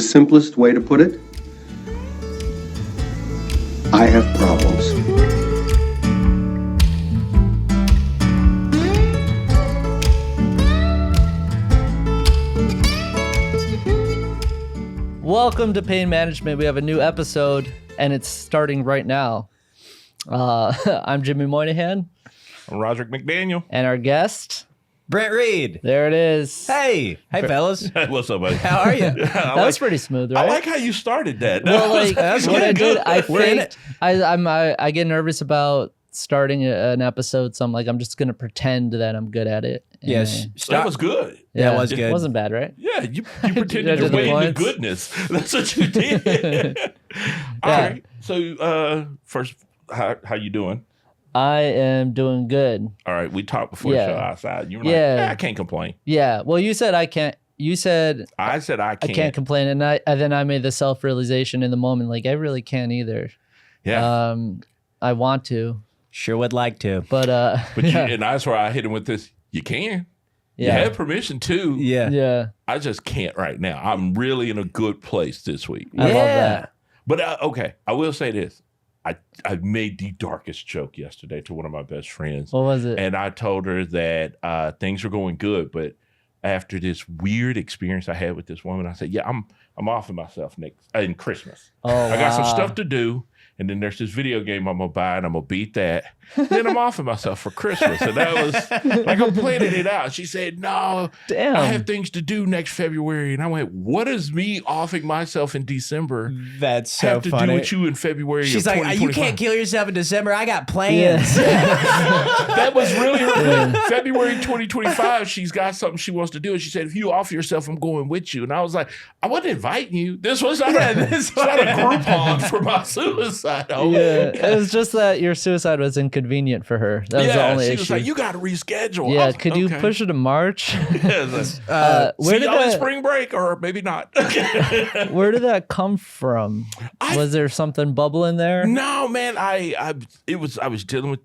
The simplest way to put it, I have problems. Welcome to Pain Management. We have a new episode, and it's starting right now. I'm Jimmy Moynihan. I'm Roderick McDaniel. And our guest, Brent Reed. There it is. Hey fellas. What's up, buddy? How are you? That was pretty smooth, right? I like how you started that. Well, like what I did, I faked. We're I get nervous about starting an episode, so I'm like, I'm just gonna pretend that I'm good at it. And Yes. That was good. Yeah, it was good. It wasn't bad, right? Yeah, you pretended Judging your way the into points. goodness. That's what you did. All right. So first, how you doing? I am doing good. All right. We talked before the show outside. You were like, Yeah. I can't complain. Yeah. Well, you said I can't. You said I said I I can't. can't complain, and then I made the self-realization in the moment, like I really can't either. Yeah. I want to, Sure would like to. but But you, and that's where I hit him with this. You can. You yeah, have permission to. Yeah. yeah, I just can't right now. I'm really in a good place this week. I love that. But okay, I will say this. I made the darkest joke yesterday to one of my best friends. What was it? And I told her that things were going good, but after this weird experience I had with this woman, I said, "Yeah, I'm offing myself in Christmas. Oh, I got some wow. stuff to do, and then there's this video game I'm gonna buy, and I'm gonna beat that. Then I'm offing myself for Christmas." And that was like I'm planning it out. She said, "No, Damn. I have things to do next February," and I went, "What does me offing myself in December That's so have to funny. do with you in February?" She's of like, you 2025? can't kill yourself in December. I got plans. That was really her plan. February 2025, she's got something she wants to do. And she said, if you offer yourself, I'm going with you. And I was like, I wasn't inviting you. This was not, it's not a Groupon for my suicide. Oh, Yeah, it was just that your suicide was inconvenient for her. That was the only she issue. was like, you got to reschedule. I Yeah, was could like, you okay. push it to March? Where Where did y'all in that? spring break or maybe not? Where did that come from? Was there something bubbling there? No, man, I was dealing with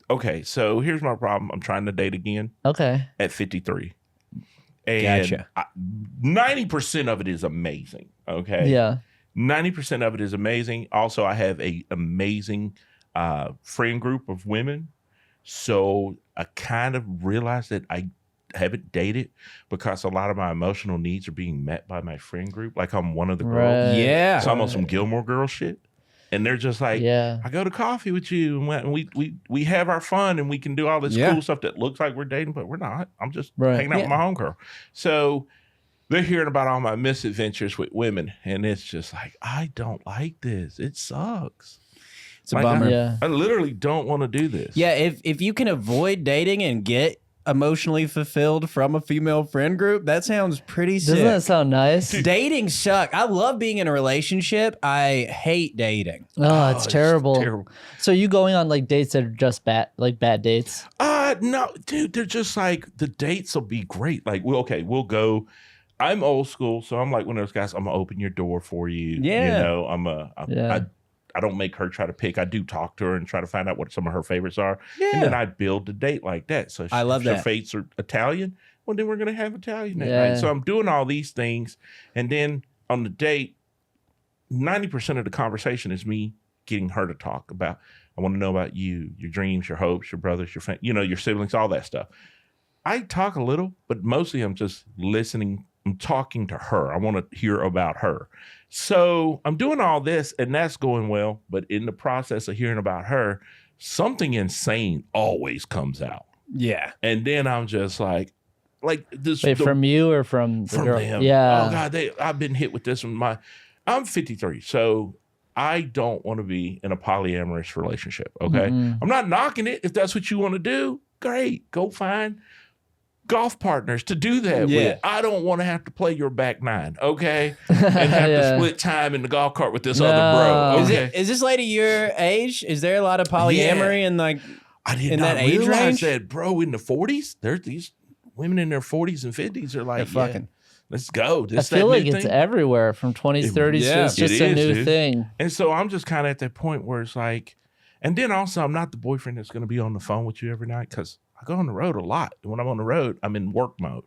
okay, so here's my problem. I'm trying to date again Okay. at 53. And Gotcha. 90% of it is amazing. Okay. Yeah. 90% of it is amazing. Also, I have a amazing friend group of women. So I kind of realized that I haven't dated because a lot of my emotional needs are being met by my friend group. Like I'm one of the girls. Right. Yeah. So I'm on some Gilmore Girl shit. And they're just like, Yeah. I go to coffee with you and we have our fun and we can do all this Yeah. cool stuff that looks like we're dating, but we're not. I'm just Right. hanging out with my homegirl. So they're hearing about all my misadventures with women. And it's just like, I don't like this. It sucks. It's a Like, bummer. Yeah. I literally don't want to do this. Yeah, if you can avoid dating and get emotionally fulfilled from a female friend group, that sounds pretty sick. Doesn't that sound nice? Dating suck. I love being in a relationship. I hate dating. Oh, it's terrible. terrible. So you going on like dates that are just bad dates? No, dude, they're just like the dates will be great. Like, we'll go. I'm old school, so I'm like one of those guys. I'm gonna open your door for you. Yeah. You know, I don't make her try to pick. I do talk to her and try to find out what some of her favorites are. Yeah. And then I build the date like that. So I love if her that. fates are Italian, well, then we're gonna have Italian that Yeah. night. So I'm doing all these things, and then on the date, 90% of the conversation is me getting her to talk about. I want to know about you, your dreams, your hopes, your brothers, your siblings, all that stuff. I talk a little, but mostly I'm just listening. I'm talking to her. I want to hear about her. So I'm doing all this and that's going well. But in the process of hearing about her, something insane always comes out. Yeah. And then I'm just like this. Wait, from you or from the from girl? them. Yeah. Oh God, I've been hit with this one. I'm 53. So I don't want to be in a polyamorous relationship. Okay. Mm-mm. I'm not knocking it. If that's what you want to do, great. Go find golf partners to do that Yeah. with. I don't want to have to play your back nine, okay? And have Yeah. to split time in the golf cart with this No. other bro. Is Okay. is this lady your age? Is there a lot of polyamory and like I did in not that age realize range? that, bro, in the 40s, there's these women in their 40s and 50s are like, They're fucking. let's go. I This feel that like new it's thing. everywhere from 20s, 30s. yeah. It's just It a is, new dude. thing. And so I'm just kind of at that point where it's like, and then also I'm not the boyfriend that's going to be on the phone with you every night because I go on the road a lot. And when I'm on the road, I'm in work mode.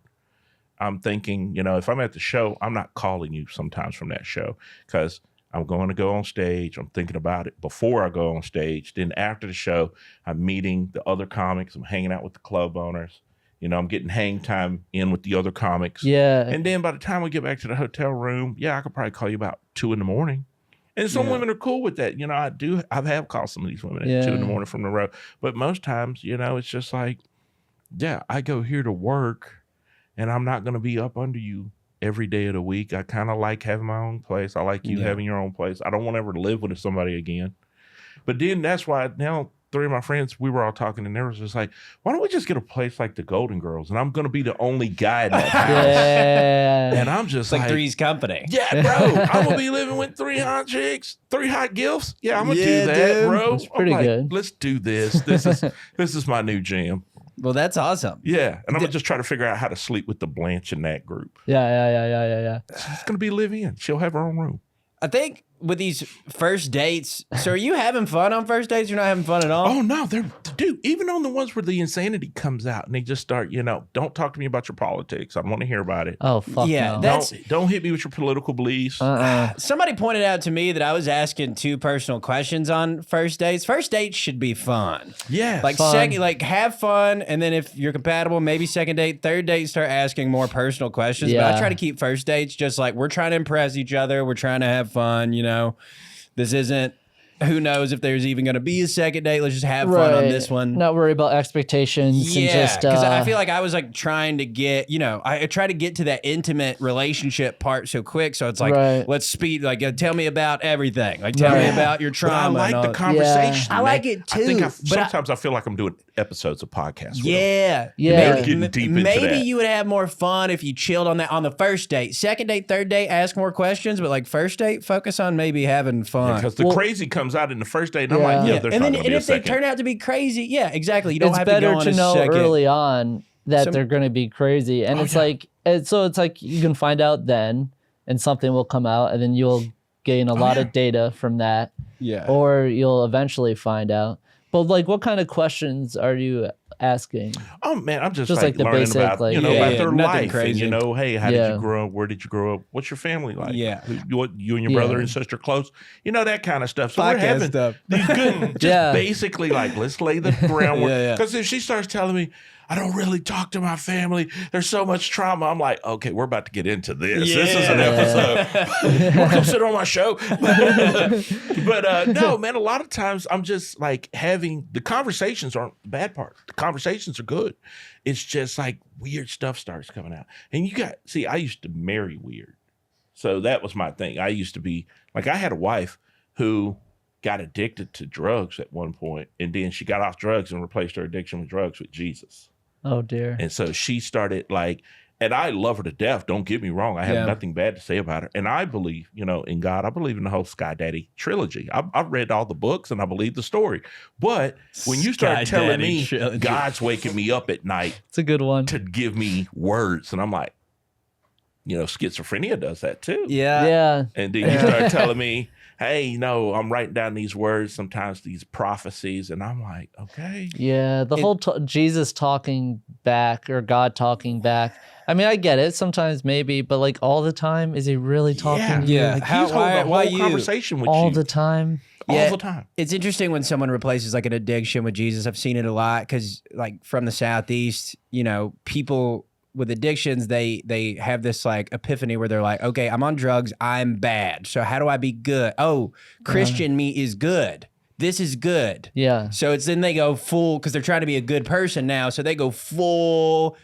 I'm thinking, if I'm at the show, I'm not calling you sometimes from that show because I'm going to go on stage. I'm thinking about it before I go on stage. Then after the show, I'm meeting the other comics. I'm hanging out with the club owners. I'm getting hang time in with the other comics. Yeah. And then by the time we get back to the hotel room, I could probably call you about 2 a.m. And some women are cool with that. I have called some of these women at 2 a.m. from the road. But most times, it's just like, I go here to work and I'm not going to be up under you every day of the week. I kind of like having my own place. I like you having your own place. I don't want to ever live with somebody again. But then that's why now 3 of my friends, we were all talking and they was just like, why don't we just get a place like the Golden Girls? And I'm going to be the only guy in that house. And I'm just It's like Three's Company. Yeah, bro. I'm going to be living with 3 hot chicks, 3 hot gifts. Yeah, I'm going to do that, dude. bro. That's pretty good. Let's do this. This is my new jam. Well, that's awesome. Yeah. And I'm going to just try to figure out how to sleep with the Blanche in that group. Yeah. She's going to be live-in. She'll have her own room. I think with these first dates, so are you having fun on first dates? You're not having fun at all? Oh, no. Dude, even on the ones where the insanity comes out and they just start, don't talk to me about your politics. I don't want to hear about it. Oh, fuck Yeah, no. Don't hit me with your political beliefs. Somebody pointed out to me that I was asking too personal questions on first dates. First dates should be fun. Yeah. Like Fun. second, like have fun, and then if you're compatible, maybe second date, third date, start asking more personal questions. But Yeah. I try to keep first dates just like we're trying to impress each other. We're trying to have fun. This isn't. Who knows if there's even going to be a second date? Let's just have fun on this one. Not worry about expectations. And Yeah, just, because I feel like I was like trying to get, I try to get to that intimate relationship part so quick. So it's like, Right. let's speed, like, tell me about everything. Like, tell me about your But trauma. I and like all the that. conversation. I like man. it I think too, but sometimes I feel like I'm doing episodes of podcasts. with them. Yeah. Yeah. Maybe, Getting deep into maybe that. you would have more fun if you chilled on that on the first date. Second date, third date, ask more questions, but like first date, focus on maybe having fun. Because the crazy comes out in the first date, and I'm like, there's and not then going to be a if they second. turn out to be crazy, yeah, exactly. You don't it's have better to go on to a know second. early on that Some- they're going to be crazy. And it's like you can find out then and something will come out and then you'll gain a lot of data from that. Yeah. Or you'll eventually find out. But like, what kind of questions are you asking? Oh man, I'm just Just like like the learning basic, about like- about Yeah, their nothing life, crazy. and hey, how did Yeah. you grow up? Where did you grow up? What's your family like? Yeah. You and your brother and sister close? That kind of stuff. So Podcast we're having stuff. these good, just Yeah. basically like let's lay the groundwork. Yeah. Because if she starts telling me I don't really talk to my family, there's so much trauma. I'm like, okay, we're about to get into this. This is an episode. You want to come sit on my show? But no, man. A lot of times I'm just like having the conversations aren't the bad part. The conversations are good. It's just like weird stuff starts coming out. And I used to marry weird. So that was my thing. I used to be like, I had a wife who got addicted to drugs at one point, and then she got off drugs and replaced her addiction with drugs with Jesus. Oh, dear. And so she started like, and I love her to death. Don't get me wrong. I have nothing bad to say about her. And I believe, in God. I believe in the whole Sky Daddy trilogy. I've read all the books and I believe the story. But when you start Sky telling Daddy me trilogy. God's waking me up at night It's a good one. to give me words, and I'm like, schizophrenia does that too. Yeah. Yeah. And then you start telling me, hey, I'm writing down these words, sometimes these prophecies, and I'm like, okay. Yeah. The whole Jesus talking back or God talking back. I mean, I get it. Sometimes maybe, but like all the time, is he really talking to you? Yeah. Like, He's holding why a whole you? conversation with all you the time? all the time. It's interesting when someone replaces like an addiction with Jesus. I've seen it a lot because like from the Southeast, people with addictions, they have this like epiphany where they're like, okay, I'm on drugs. I'm bad. So how do I be good? Oh, Christian me is good. This is good. Yeah. So it's then they go full because they're trying to be a good person now. So they go full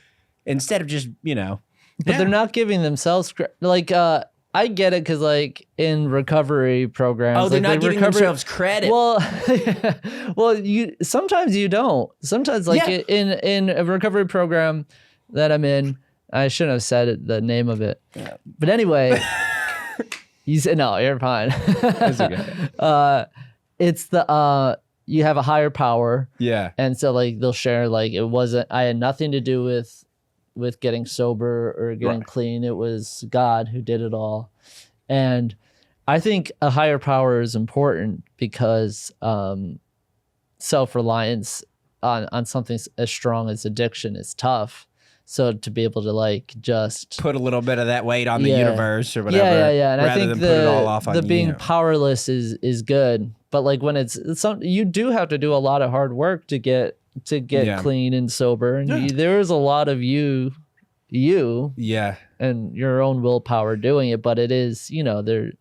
instead of just, But they're not giving themselves like I get it because like in recovery programs, oh, they're like, not giving themselves credit. Well, you sometimes you don't. Sometimes like in a recovery program that I'm in, I shouldn't have said it, the name of it. Yeah. But anyway, you said no, you're fine. That's okay. It's the you have a higher power. Yeah. And so like they'll share like I had nothing to do with getting sober or getting clean. It was God who did it all. And I think a higher power is important because self-reliance on something as strong as addiction is tough. So to be able to like just Put a little bit of that weight on the Yeah. universe or whatever. yeah. And I rather think than put it all off the on being you. powerless is good, but like when it's you do have to do a lot of hard work to get Yeah. clean and sober, and there is a lot of you Yeah. and your own willpower doing it, but it is, there,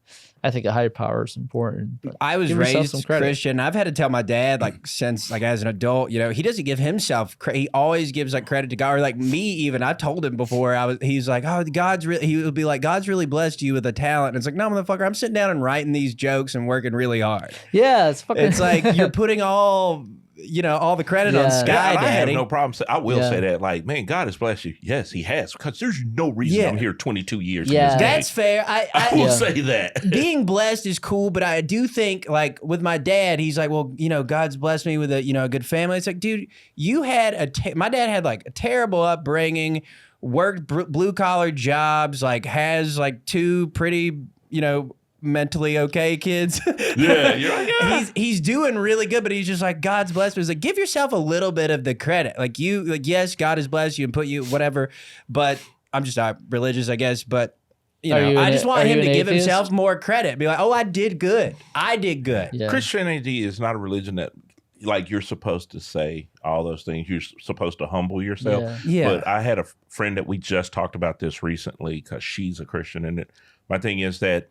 I think a higher power is important. But I was give yourself some raised credit. Christian. I've had to tell my dad, like, since, like, as an adult, he doesn't give himself credit. He always gives, like, credit to God. Or, like, me, even. I told him before, he's like, oh, he would be like, God's really blessed you with a talent. And it's like, no, motherfucker, I'm sitting down and writing these jokes and working really hard. Yeah, it's fucking. It's like, you're putting all the credit on Yeah. Sky Yeah, and I have Daddy. no problem. I will Yeah. say that, like, man, God has blessed you. Yes, He has, because there's no reason Yeah. I'm here 22 years. Yeah. in this game. That's fair. I will Yeah. say that. Being blessed is cool, but I do think, like, with my dad, he's like, well, God's blessed me with a good family. It's like, dude, you had my dad had like a terrible upbringing, worked blue collar jobs, like has like two pretty, mentally okay kids. Yeah, you're like, yeah. He's doing really good, but he's just like, God's blessed me. He's like, give yourself a little bit of the credit. Like yes, God has blessed you and put you whatever, but I'm just not religious, I guess, but I just want him to give himself more credit. Be like, oh, I did good. Yeah. Christianity is not a religion that, like, you're supposed to say all those things. You're supposed to humble yourself. Yeah. But I had a friend that we just talked about this recently because she's a Christian. And my thing is that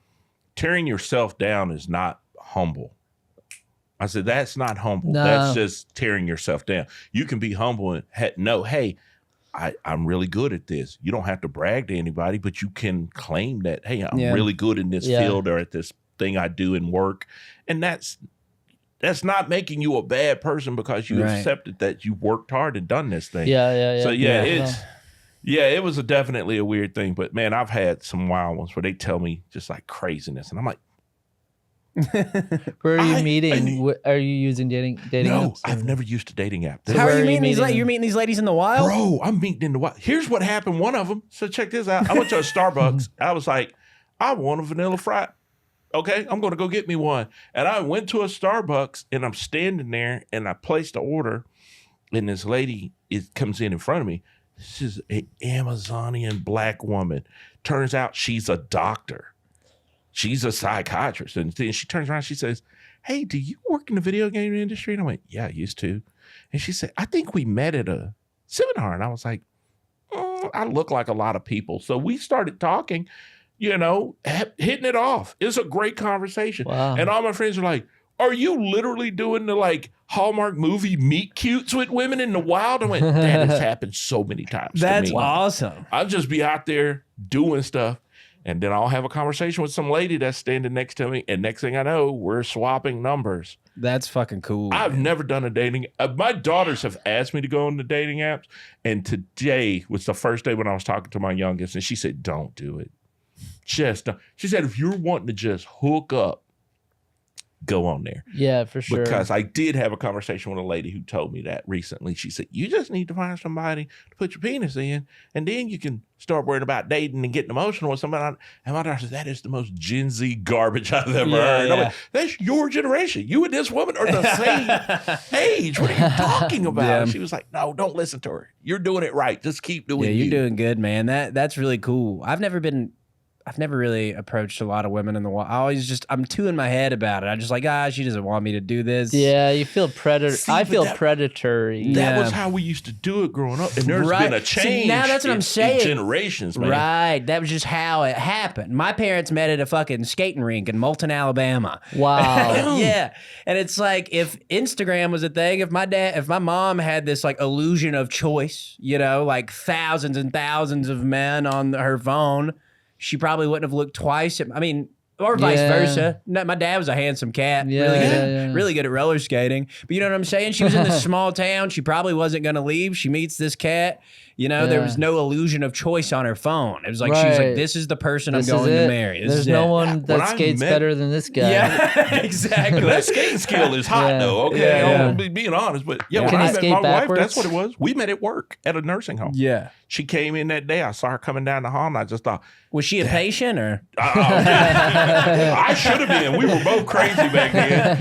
tearing yourself down is not humble. I said, that's not humble. No. That's just tearing yourself down. You can be humble and hey, I'm really good at this. You don't have to brag to anybody, but you can claim that, hey, I'm really good in this field or at this thing I do in work. And that's not making you a bad person because you accepted that you worked hard and done this thing. Yeah. So it was definitely a weird thing. But man, I've had some wild ones where they tell me just like craziness, and I'm like, Where are you meeting? Are you using dating no, apps? I've never used a dating app. How where are you are you meeting these? meeting You're meeting these ladies in the wild, Bro, I'm meeting in the wild. Here's what happened. One of them. So check this out. I went to a Starbucks. I was like, I want a vanilla fry. Okay, I'm going to go get me one. And I went to a Starbucks and I'm standing there and I placed an order. And this lady comes in front of me. This is an Amazonian black woman. Turns out she's a doctor. She's a psychiatrist. And then she turns around, she says, hey, do you work in the video game industry? And I went, yeah, I used to. And she said, I think we met at a seminar. And I was like, I look like a lot of people. So we started talking, hitting it off. It was a great conversation. Wow. And all my friends are like, are you literally doing the like Hallmark movie meet cutes with women in the wild? I went, that has happened so many times. That's to me. awesome. I'll just be out there doing stuff. And then I'll have a conversation with some lady that's standing next to me. And next thing I know, we're swapping numbers. That's fucking cool. I've never done a dating. My daughters have asked me to go on the dating apps. And today was the first day when I was talking to my youngest. And she said, don't do it. Just don't. She said, if you're wanting to just hook up, go on there. Yeah, for sure. Because I did have a conversation with a lady who told me that recently. She said, you just need to find somebody to put your penis in, and then you can start worrying about dating and getting emotional with somebody. And my daughter said, that is the most Gen Z garbage I've ever heard. I'm like, that's your generation. You and this woman are the same age. What are you talking about? Yeah. She was like, no, don't listen to her. You're doing it right. Just keep doing it. You're doing good, man. That's really cool. I've never really approached a lot of women in the wild. I'm too in my head about it. I'm just like, she doesn't want me to do this. Yeah, you feel predator. See, I but feel that- predatory. That Yeah. was how we used to do it growing up. And there's Right. been a See, change now that's what I'm in saying. generations, man. Right. That was just how it happened. My parents met at a fucking skating rink in Moulton, Alabama. Wow. Yeah. And it's like, if Instagram was a thing, if my mom had this like illusion of choice, like thousands and thousands of men on her phone, she probably wouldn't have looked twice at, or vice Yeah. versa. No, my dad was a handsome cat, Yeah, really good at roller skating. But you know what I'm saying? She was in this small town. She probably wasn't going to leave. She meets this cat. There was no illusion of choice on her phone. It was like, she was like, Right. this is the person This I'm is going to it. marry. This There's is no it. one When that I skates met- better than this guy. Yeah, exactly. That skating skill is hot, Yeah. though. Okay, Yeah. I'm being honest, but Yeah. when Can I he met skate my wife, backwards? that's what it was. We met at work at a nursing home. Yeah. She came in that day. I saw her coming down the hall, and I just thought, Was she a patient or? I should have been. We were both crazy back then.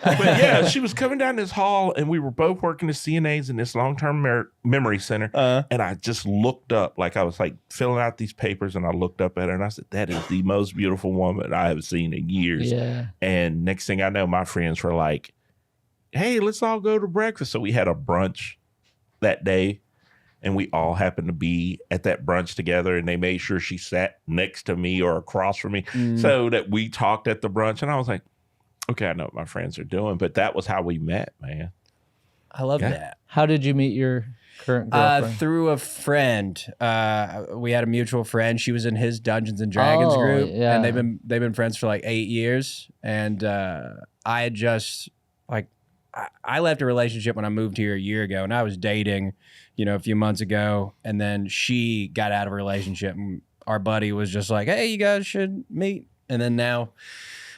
But yeah, she was coming down this hall, and we were both working as CNAs in this long-term memory center. And I just looked up, like I was like filling out these papers, and I looked up at her, and I said, "That is the most beautiful woman I have seen in years." Yeah. And next thing I know, my friends were like, "Hey, let's all go to breakfast." So we had a brunch that day. And we all happened to be at that brunch together, and they made sure she sat next to me or across from me so that we talked at the brunch. And I was like, okay, I know what my friends are doing, but that was how we met, man. I love that. How did you meet your current girlfriend? Through a friend. We had a mutual friend. She was in his Dungeons and Dragons group, yeah. and they've been friends for like 8 years. And I had just I left a relationship when I moved here a year ago, and I was dating, a few months ago, and then she got out of a relationship, and our buddy was just like, "Hey, you guys should meet." And then now,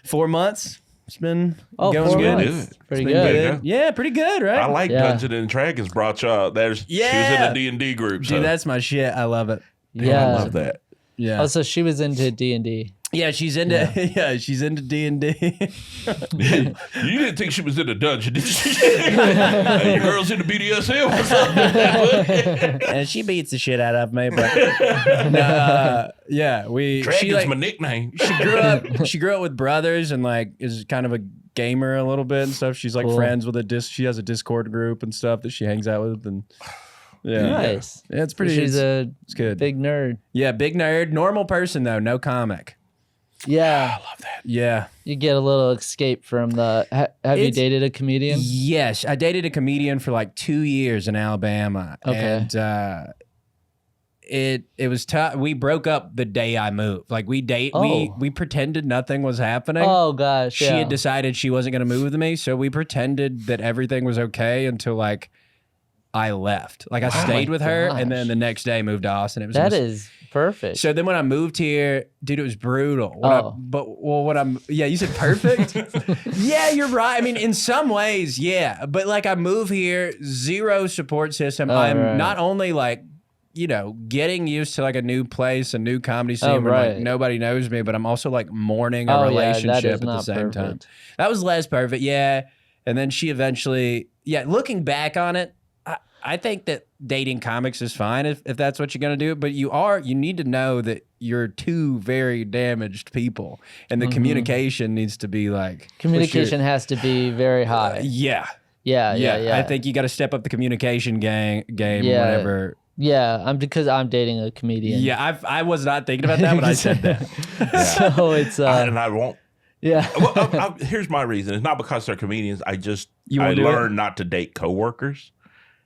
4 months, it's been going 4 good. months. Pretty It's been good. good. Yeah, pretty good, right? I like Yeah. Dungeons and Dragons brought you up. She was in the D&D group. So. Dude, that's my shit. I love it. Yeah. I love that. Yeah. Oh, so she was into D&D. Yeah, she's into she's into D&D. You didn't think she was in a dungeon, did you? Hey, your girl's into BDSM or something. And she beats the shit out of me, but Dragon's my nickname. She grew up with brothers and like is kind of a gamer a little bit and stuff. She's like Cool. friends with she has a Discord group and stuff that she hangs out with, and Nice. Yeah, it's pretty. She's a it's good. big nerd. Yeah, big nerd, normal person though, no comic. Yeah. I love that. Yeah. You get a little escape from the. Have you dated a comedian? Yes, I dated a comedian for like 2 years in Alabama. Okay. And it was tough. We broke up the day I moved. Like we pretended nothing was happening. Oh gosh. She had decided she wasn't going to move with me, so we pretended that everything was okay until like I left. Like I stayed with her, and then the next day moved to Austin. It was That is perfect. So then when I moved here, dude, it was brutal. You said perfect? Yeah, you're right. I mean, in some ways, yeah. But like I move here, zero support system. I'm not only like, getting used to like a new place, a new comedy scene where like nobody knows me, but I'm also like mourning a relationship at the same time. That was less perfect, yeah. And then she eventually, looking back on it, I think that dating comics is fine if that's what you're going to do, but you need to know that you're two very damaged people, and the communication needs to be like... Communication has to be very high. Yeah. Yeah. I think you got to step up the communication game, whatever. Yeah, because I'm dating a comedian. Yeah, I was not thinking about that, but I said that. So it's... and I won't. Yeah. Well, here's my reason. It's not because they're comedians. I learned not to date coworkers.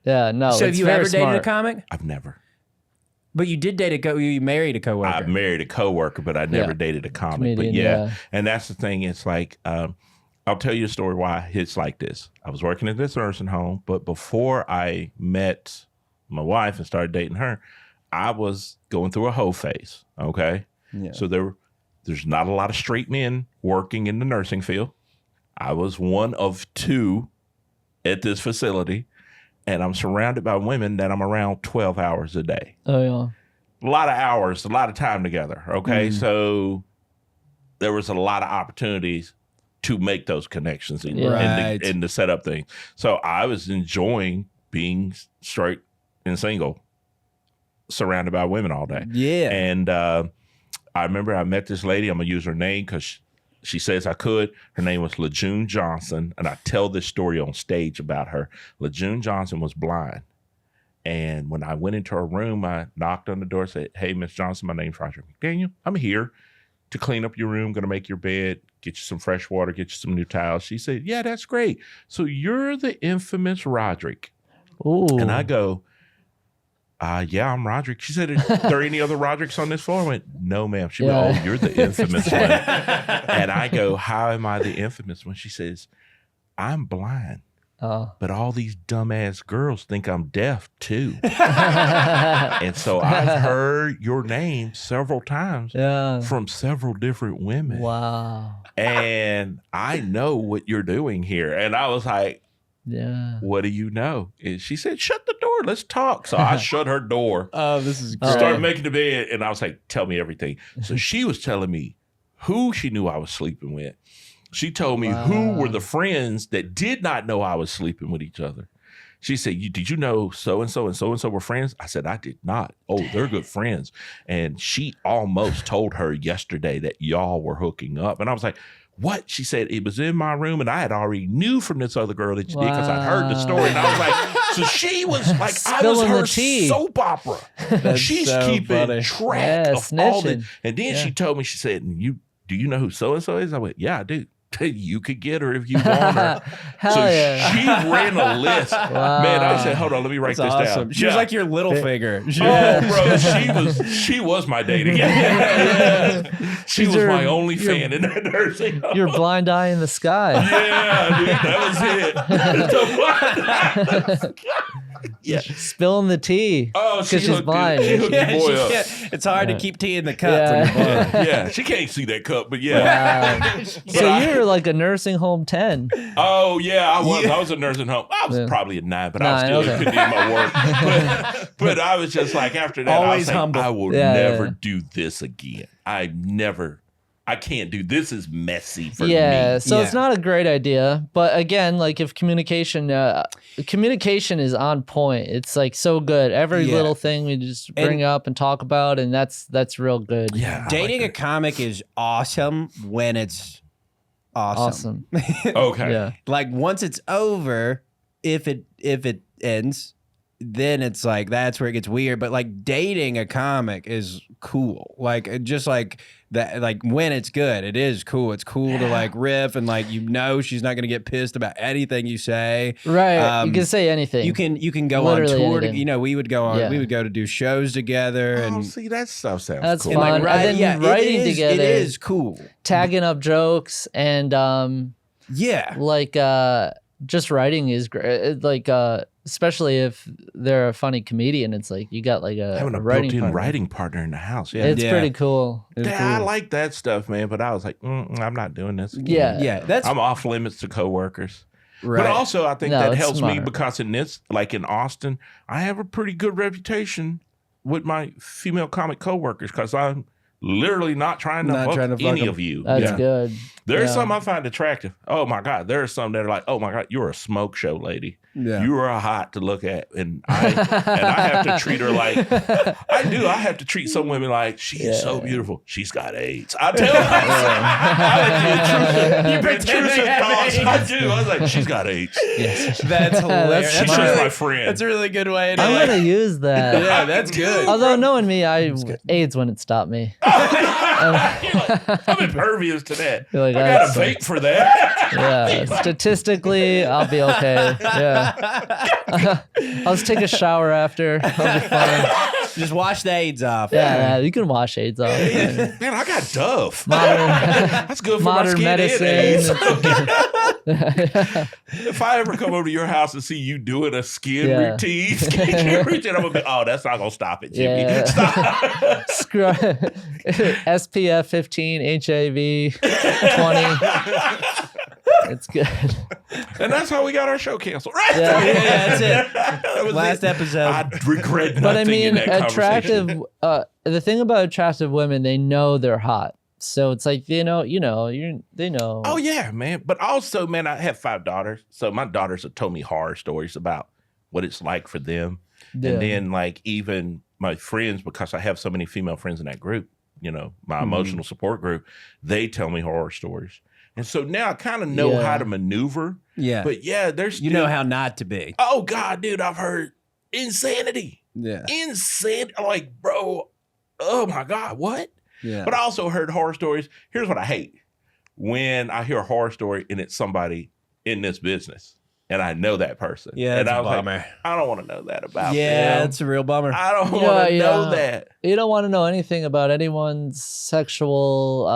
Yeah, no. So have you ever dated a smart. comic? I've never. But you did date you married a coworker. I married a coworker, but I never dated a comic. Comedian, but yeah, and that's the thing. It's like, I'll tell you a story why it's like this. I was working at this nursing home, but before I met my wife and started dating her, I was going through a hoe phase. Okay, so there's not a lot of straight men working in the nursing field. I was one of two at this facility. And I'm surrounded by women that I'm around 12 hours a day. Oh, yeah. A lot of hours, a lot of time together. Okay. So there was a lot of opportunities to make those connections and to set up things. So I was enjoying being straight and single, surrounded by women all day. Yeah. And I remember I met this lady. I'm going to use her name because she says I could. Her name was LaJune Johnson, and I tell this story on stage about her. LaJune Johnson was blind, and when I went into her room, I knocked on the door, said, "Hey, Miss Johnson, my name's Roderick McDaniel. I'm here to clean up your room, going to make your bed, get you some fresh water, get you some new towels." She said, "Yeah, that's great. So you're the infamous Roderick." Ooh. And I go, "Yeah, I'm Roderick." She said, "Are there any other Rodericks on this floor?" I went, "No, ma'am." She went, "Oh, you're the infamous one." And I go, "How am I the infamous one?" She says, "I'm blind, but all these dumbass girls think I'm deaf too." And so I've heard your name several times from several different women. Wow. And I know what you're doing here. And I was like, yeah. "What do you know?" And she said, "Shut the door door. Let's talk. So I shut her door. Oh, this is great. Started making the bed, and I was like, tell me everything. So she was telling me who she knew I was sleeping with. She told me who were the friends that did not know I was sleeping with each other. She said, did you know so-and-so and so-and-so were friends? I said, I did not. Oh, they're good friends. And she almost told her yesterday that y'all were hooking up. And I was like, what? She said, it was in my room, and I had already knew from this other girl that you did because I'd heard the story. And I was like, so she was like, I was her soap opera. She's so keeping funny. track of all the. snitching. And then she told me, she said, do you know who so-and-so is? I went, yeah, I do. You could get her if you want her. Hell So yeah. she ran a list. Man, I said, hold on, let me write That's this awesome. down. She was like your little finger. She was my dating. She was my only fan in that nursing home. Your blind eye in the sky. Yeah, dude, that was it. Yeah. Spilling the tea. Oh, because she's blind. She hooked the boy up. It's hard to keep tea in the cup when you're blind. Yeah, she can't see that cup, but yeah. Wow. So you're like a nursing home 10. Oh yeah, I was. I was a nursing home. I was probably a 9, but I was still couldn't do my work. But I was just like after that, Always I was humble. like, I will never do this again. I can't do this. Is messy for me. So it's not a great idea. But again, like if communication is on point, it's like so good. Every little thing we just bring up and talk about, and that's real good. Yeah, Dating a comic is awesome when it's awesome. Okay. Yeah. Like once it's over, if it ends, then it's like that's where it gets weird. But like dating a comic is cool. Like just like that, like when it's good, it is cool. It's cool to like riff and like she's not gonna get pissed about anything you say. Right. You can say anything. You can go Literally on tour. anything. We would go to do shows together and see, that stuff sounds That's cool. fun. like And then writing together. It is cool. Tagging up jokes and just writing is great. Like especially if they're a funny comedian, it's like you got like Having a writing built-in partner. writing partner in the house. Yeah. It's pretty cool. I like that stuff, man. But I was like, I'm not doing this again. Yeah. I'm off limits to coworkers. Right. But also, I think No, that it's helps me smart. because in this, like in Austin, I have a pretty good reputation with my female comic coworkers because I'm literally not trying to fuck any them. of you. That's good. There's some I find attractive. Oh my God. There are some that are like, oh my God, you're a smoke show lady. Yeah. You are hot to look at. And I have to treat her like, I have to treat some women like, she is so beautiful. She's got AIDS. I tell her, I do. I was like, she's got AIDS. Yes. That's hilarious. She's just my friend. That's a really good way to I'm gonna use that. Yeah, that's good. Although knowing me, AIDS wouldn't stop me. I'm impervious to that. You're like, I got a "That's- vape for that. Yeah, statistically, I'll be okay. Yeah, I'll just take a shower after. I'll be fine. Just wash the AIDS off. Yeah, you can wash AIDS off. Man, I got Dove. Modern, That's good for my modern skin medicine. and AIDS. If I ever come over to your house and see you doing a skincare routine, I'm gonna be, oh, that's not gonna stop it, Jimmy. Yeah. Stop. SPF 15, HAV 20. It's good. And that's how we got our show canceled, right? Yeah. That's it. That was Last it. episode. I regret nothing But I mean, in that conversation. attractive. The thing about attractive women, they know they're hot. So it's like they know. Oh yeah, man. But also, man, I have 5 daughters, so my daughters have told me horror stories about what it's like for them, Yeah. and then like even my friends, because I have so many female friends in that group, my emotional support group, they tell me horror stories, and so now I kind of know how to maneuver. Yeah. But yeah, there's You know how not to be. Oh God, dude, I've heard insanity, Yeah. insanity. Like, bro, oh my God, what? Yeah. But I also heard horror stories. Here's what I hate. When I hear a horror story and it's somebody in this business and I know that person. Yeah, and that's I a was bummer. like, I don't want to know that about Yeah, them. it's a real bummer. I don't want to know that. You don't want to know anything about anyone's sexual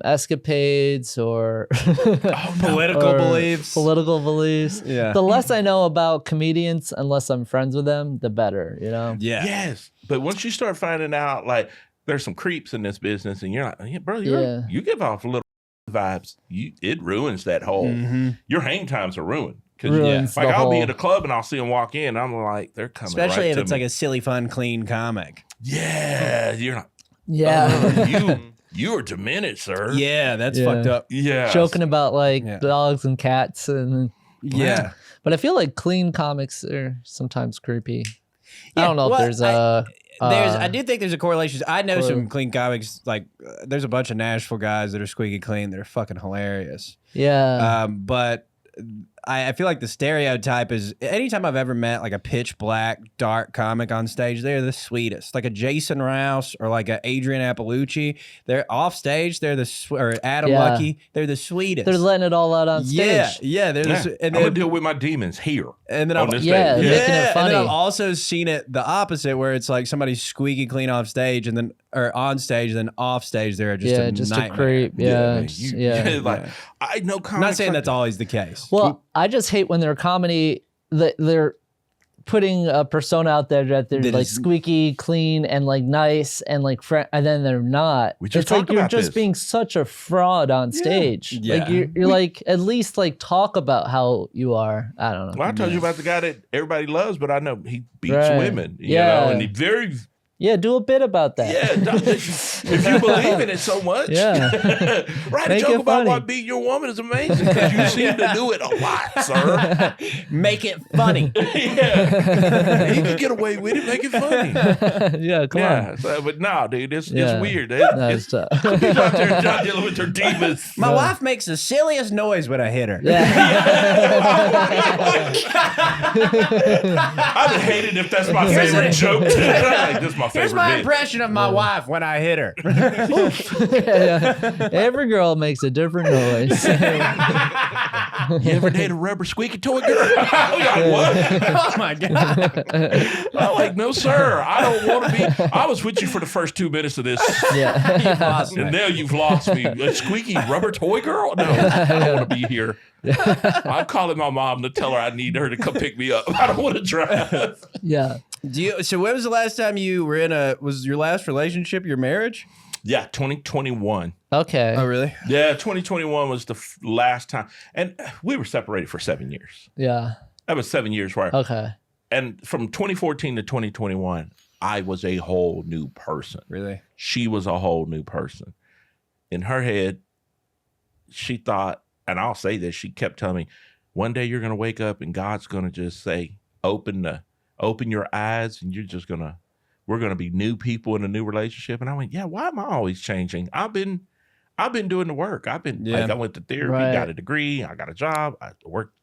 escapades or Political or beliefs. Political beliefs. Yeah. The less I know about comedians, unless I'm friends with them, the better. Yeah. Yes. But once you start finding out, like, there's some creeps in this business and you're like, yeah, bro, you give off a little vibes. It ruins that whole, your hang times are ruined. Because Ruins like the I'll be whole- in a club and I'll see them walk in. I'm like, they're coming. Especially right if to it's me. like a silly, fun, clean comic. Yeah, you're not. Yeah. You are diminished, sir. Yeah, that's Yeah. fucked up. Yeah. Joking about like Yeah. dogs and cats and Yeah. but I feel like clean comics are sometimes creepy. I Yeah, don't know well, if there's a I do think there's a correlation. I know or- some clean comics. Like, there's a bunch of Nashville guys that are squeaky clean. That are fucking hilarious. yeah. But I feel like the stereotype is anytime I've ever met like a pitch black, dark comic on stage, they're the sweetest. Like a Jason Rouse or like a Adrian Appalucci. They're off stage. They're or Adam Yeah. Lucky. They're the sweetest. They're letting it all out on stage. Yeah. They're Yeah. and I'm then gonna deal with my demons here. and then on I've, this Yeah, stage. making it and then funny. I've also seen it the opposite, where it's like somebody's squeaky clean off stage, and then or on stage, and then off stage they're just a just nightmare. a creep. Yeah. man, just- you- yeah. like Yeah. I know. I'm not saying that's always the case. Well, I just hate when they're comedy that they're putting a persona out there that they're That like is- squeaky clean and like nice and like and then they're not. We just it's like talked you're about just this. being such a fraud on stage. Yeah. Like you're like at least like talk about how you are. I don't know. Well, I told you about the guy that everybody loves, but I know he beats Right. women. You Yeah. know, and he very Yeah, do a bit about that. yeah. If you believe in it so much, Yeah. write a Make joke it about funny. why beating your woman is amazing because you seem to do it a lot, sir. Make it funny. Yeah, you can get away with it. Make it funny. Yeah, come on. Yeah, so, but no, dude, it's Yeah. weird. No, It's it's tough. people out there not dealing with their demons. My wife makes the silliest noise when I hit her. I would hate it if that's my Here's favorite it. joke. Like, this is my Here's favorite my bit. impression of my wife when I hit her. Yeah. Every girl makes a different noise. You ever date a rubber squeaky toy girl? I'm like, what? Oh my god. I'm like, no, sir. I don't want to be. I was with you for the first 2 minutes of this. Yeah. And now you've lost me. A squeaky rubber toy girl? No, I don't want to be here. I'm calling my mom to tell her I need her to come pick me up. I don't want to drive. Yeah. So when was the last time you were in was your last relationship your marriage? Yeah, 2021. Okay. Really? Yeah, 2021 was the last time. And we were separated for 7 years. Yeah. That was 7 years where, Okay. and from 2014 to 2021, I was a whole new person. Really? She was a whole new person. In her head, she thought, and I'll say this, she kept telling me, one day you're going to wake up and God's going to just say, open your eyes and we're going to be new people in a new relationship. And I went, yeah, why am I always changing? I've been doing the work. I went to therapy, Right. got a degree, I got a job, I worked.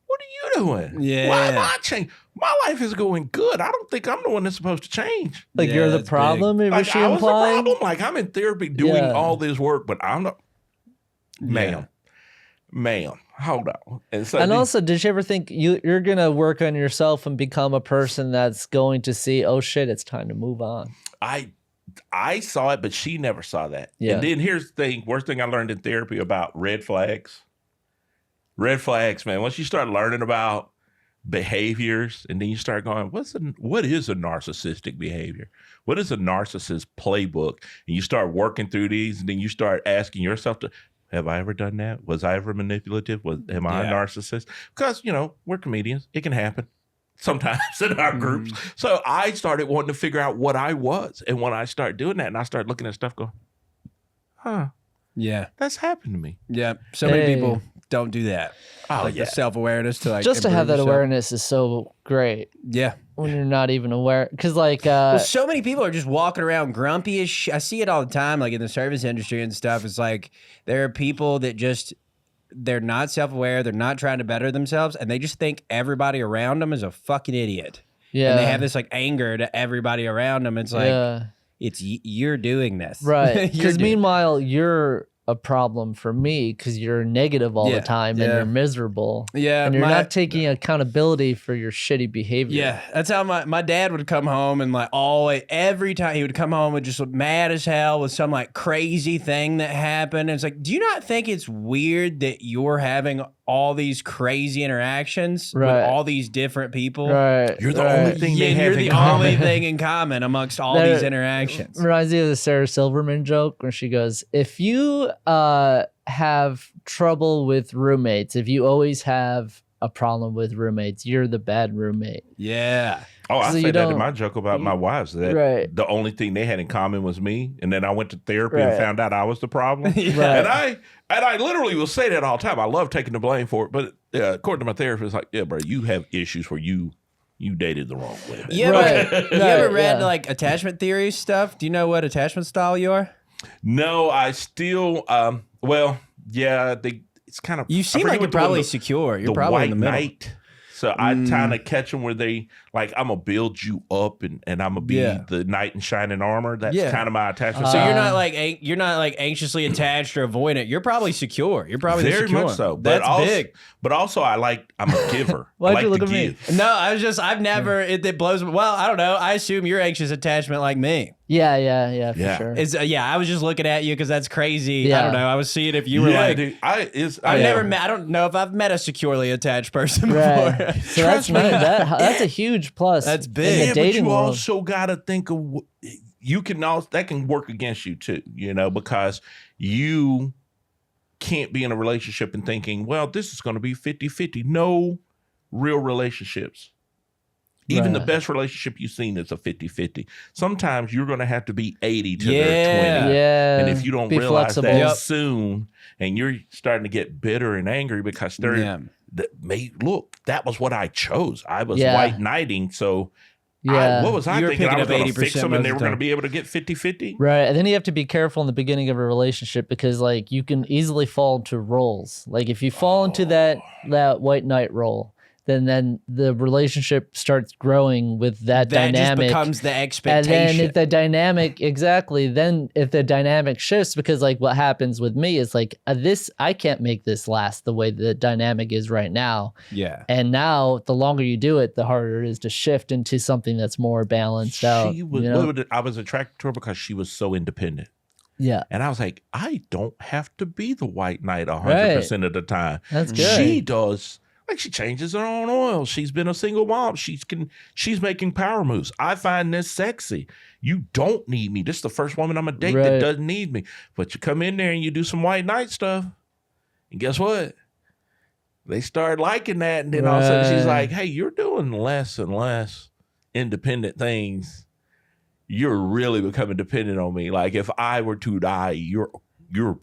What are you doing? Yeah. Why am I changing? My life is going good. I don't think I'm the one that's supposed to change. Like Yeah, you're the that's problem, was Like, she I was the implying? problem. Like I'm in therapy doing Yeah. all this work, but I'm not. Ma'am, hold on. And so And also, did you ever think you're gonna work on yourself and become a person that's going to see, oh shit, it's time to move on? I saw it, but she never saw that. Yeah. And then here's the thing: worst thing I learned in therapy about red flags. Red flags, man. Once you start learning about behaviors, and then you start going, what is a narcissistic behavior? What is a narcissist playbook? And you start working through these, and then you start asking yourself have I ever done that? Was I ever manipulative? Am I a narcissist? Because, we're comedians. It can happen sometimes in our groups. So I started wanting to figure out what I was. And when I started doing that, and I started looking at stuff going, Yeah. that's happened to me. Yeah. So many Hey. people don't do that. Oh, Like yeah. the self-awareness to Just to have that improve yourself. awareness is so great Yeah. when you're not even aware. Because like, Well, so many people are just walking around grumpy as shit. I see it all the time, like in the service industry and stuff. It's like there are people that they're not self-aware. They're not trying to better themselves. And they just think everybody around them is a fucking idiot. yeah, And they have this like anger to everybody around them. It's like, yeah, you're doing this. right. You're Because doing- meanwhile, you're a problem for me because you're negative all Yeah, the time and yeah. you're miserable. Yeah. And you're my- not taking accountability for your shitty behavior. Yeah, that's how my dad would come home and like always every time he would come home with just mad as hell with some like crazy thing that happened. And it's like, do you not think it's weird that you're having all these crazy interactions Right. with all these different people? Right. You're the right. only thing they Yeah, have you're in the common. only thing in common amongst all That- these interactions. Reminds me of the Sarah Silverman joke where she goes, if you have trouble with roommates, if you always have a problem with roommates. You're the bad roommate. Yeah. Oh, I So say you that in don't- my joke about my wives. That Right. the only thing they had in common was me, and then I went to therapy and Right. found out I was the problem. Right. And I literally will say that all the time. I love taking the blame for it, but according to my therapist, like, yeah, bro, you have issues where you dated the wrong women. You ever, Right. you ever Right, read yeah. like attachment theory stuff? Do you know what attachment style you are? No, I still. Well, yeah, it's kind of. You I seem forget like you're what the one- probably secure. You're the probably white in the middle. knight. So I kind of catch them where they like, I'm gonna build you up and I'm gonna be the knight in shining armor. That's kind of my attachment. So style. you're not like anxiously attached or avoidant. You're probably secure. You're probably very secure. much so. That's also, big. But also, I'm a giver. Why'd I like you look to at me? give. No, I've never. It blows. Well, I don't know. I assume you're anxious attachment like me. Yeah, for Yeah. sure. It's I was just looking at you because that's crazy. I Yeah. don't know. I was seeing if you were like. dude, I've I never met. I don't know if I've met a securely attached person Right. before. So that's nice. That's a huge plus. That's in big. the Yeah, but dating you world. also got to think of you can also that can work against you too, because you can't be in a relationship and thinking, well, this is going to be 50-50. No real relationships. Even the Right. best relationship you've seen is a 50-50. Sometimes you're going to have to be 80 to Yeah. their 20. Yeah. And if you don't be realize flexible. that Yep. soon and you're starting to get bitter and angry because they're look, that was what I chose. I was Yeah. white knighting, so Yeah. what was I You were thinking? I picking was up going to 80% fix them and they most were of the going to time. be able to get 50-50? Right. And then you have to be careful in the beginning of a relationship because like you can easily fall into roles. Like if you fall into that white knight role, then the relationship starts growing with that dynamic. just becomes the and expectation. then if the dynamic then if the dynamic shifts, because like what happens with me is like I can't make this last the way the dynamic is right now. yeah. And now the longer you do it, the harder it is to shift into something that's more balanced out. She was, you know? I was attracted to her because she was so independent. Yeah. And I was like, I don't have to be the white knight 100% of the time. That's good. She does. Like she changes her own oil. She's been a single mom. She's making power moves. I find this sexy. You don't need me. This is the first woman I'm gonna date that Right. doesn't need me. But you come in there and you do some white knight stuff, and guess what? They start liking that, and then all of a sudden she's Right. like, "Hey, you're doing less and less independent things. You're really becoming dependent on me. Like if I were to die, you're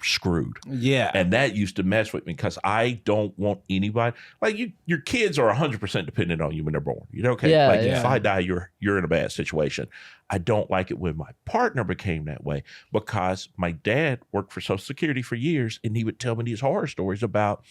screwed." Yeah. And that used to mess with me because I don't want anybody like your kids are 100% dependent on you when they're born. You know, okay. Yeah, like yeah. if I die, you're in a bad situation. I don't like it when my partner became that way because my dad worked for Social Security for years and he would tell me these horror stories about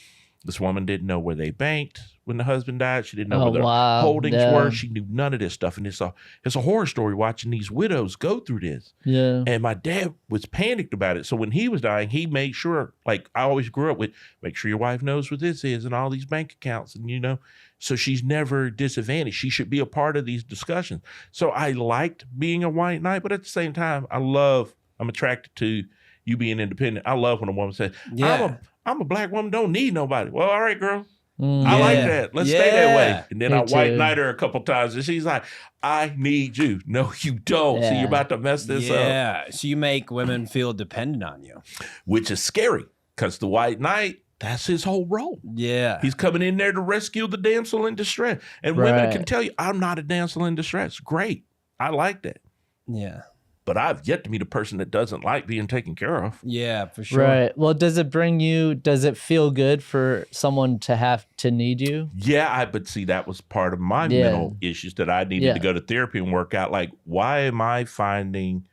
this woman didn't know where they banked when the husband died. She didn't know Oh, where their wow. holdings Yeah. were. She knew none of this stuff. And it's a horror story watching these widows go through this. Yeah. And my dad was panicked about it. So when he was dying, he made sure, like I always grew up with, make sure your wife knows what this is and all these bank accounts. And, so she's never disadvantaged. She should be a part of these discussions. So I liked being a white knight, but at the same time, I'm attracted to you being independent. I love when a woman says, Yeah. I'm a black woman, don't need nobody. Well, all right, girl. Mm. I like Yeah. that. Let's stay that way. And then Me I white too. knight her a couple times, and she's like, "I need you." No, you don't. So Yeah. you're about to mess this up, Yeah. So you make women feel dependent on you. which is scary because the white knight, that's his whole role. Yeah. He's coming in there to rescue the damsel in distress, and women Right. can tell you, "I'm not a damsel in distress." Great, I like that, yeah. but I've yet to meet a person that doesn't like being taken care of. Yeah, for sure. Right. Well, does it feel good for someone to have to need you? Yeah, but see, that was part of my Yeah. mental issues that I needed Yeah. to go to therapy and work out. Like, why am I finding,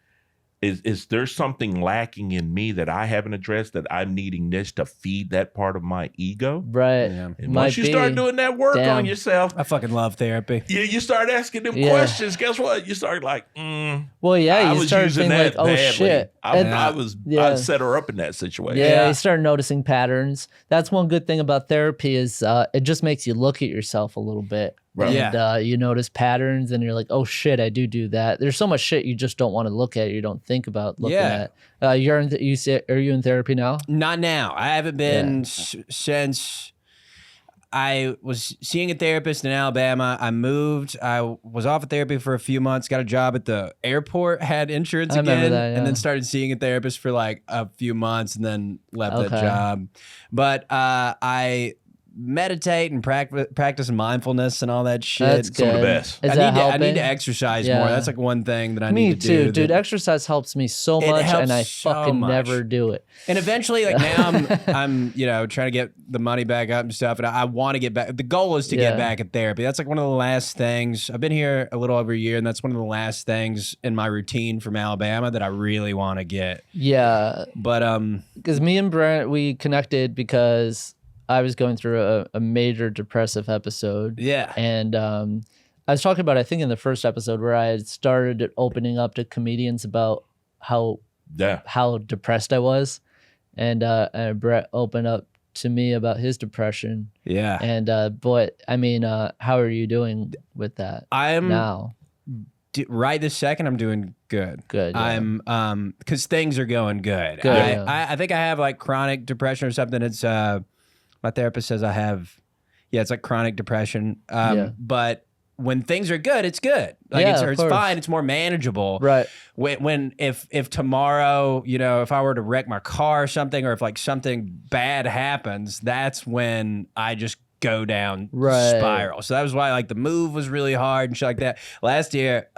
is there something lacking in me that I haven't addressed that I'm needing this to feed that part of my ego? Right. Yeah. And Might once you start be. doing that work Damn. on yourself, I fucking love therapy. you start asking them Yeah. questions. Guess what? You start like, Well, yeah, I you was start using thinking that like, oh badly. shit. And- I set her up in that situation. yeah, you start noticing patterns. That's one good thing about therapy is it just makes you look at yourself a little bit. Right. And you notice patterns and you're like, oh shit, I do that. There's so much shit you just don't want to look at, you don't think about looking Yeah. at. Are you in therapy now? Not now. I haven't been since I was seeing a therapist in Alabama. I moved. I was off of therapy for a few months, got a job at the airport, had insurance I remember again, that, yeah. and then started seeing a therapist for like a few months and then left that Okay. job. But I meditate and practice mindfulness and all that shit. That's good. Some of the best. Is I that need helping? to exercise Yeah. more. That's like one thing that I Me need to too, do. dude. that- Exercise helps me so It much, helps and I so fucking much. never do it. And eventually, like now, I'm trying to get the money back up and stuff, and I want to get back. The goal is to Yeah. get back at therapy. That's like one of the last things. I've been here a little over a year, and that's one of the last things in my routine from Alabama that I really want to get. Yeah, But because me and Brent, we connected because I was going through a major depressive episode. yeah, And I was talking about, I think in the first episode, where I had started opening up to comedians about how depressed I was. And Brett opened up to me about his depression. yeah. And boy, I mean, how are you doing with that I'm now? right this second. I'm doing good. Good. Yeah. I'm because things are going good. Good, yeah. I think I have like chronic depression or something. It's my therapist says I have, it's like chronic depression. Yeah. But when things are good, it's good. Like Yeah, of it's course. fine. It's more manageable. Right. If tomorrow, if I were to wreck my car or something, or if like something bad happens, that's when I just go down Right. spiral. So that was why like the move was really hard and shit like that. Last year,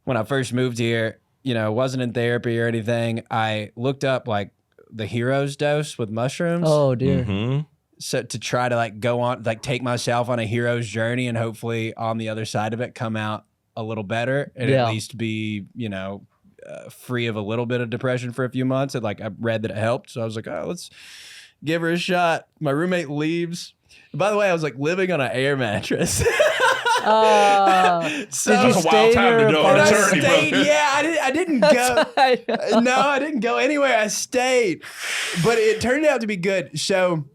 when I first moved here, wasn't in therapy or anything. I looked up like the hero's dose with mushrooms. Oh dear. Mm-hmm. So to try to like go on, like take myself on a hero's journey and hopefully on the other side of it come out a little better and Yeah. at least be, free of a little bit of depression for a few months. And like I read that it helped. So I was like, oh, let's give her a shot. My roommate leaves. By the way, I was like living on an air mattress. So So- did you That's a stay wild in time to your do it. And I Eternity, stayed, brother. I didn't go. No, I didn't go anywhere. I stayed. But it turned out to be good. So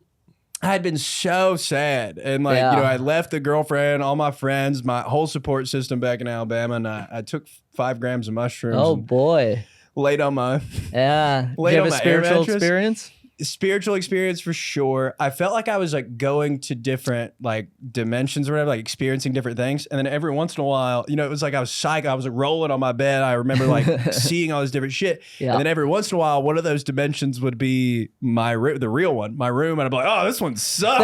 I had been so sad. And like, Yeah. I left the girlfriend, all my friends, my whole support system back in Alabama. And I took 5 grams of mushrooms Oh and boy. laid on my Yeah. Did Laid you have on a my air spiritual mattress. experience? spiritual experience for sure. I felt like I was like going to different like dimensions or whatever, like experiencing different things. And then every once in a while, it was like I was psycho. I was like rolling on my bed. I remember like seeing all this different shit. Yeah. And then every once in a while, one of those dimensions would be the real one, my room. And I'd be like, oh, this one sucks.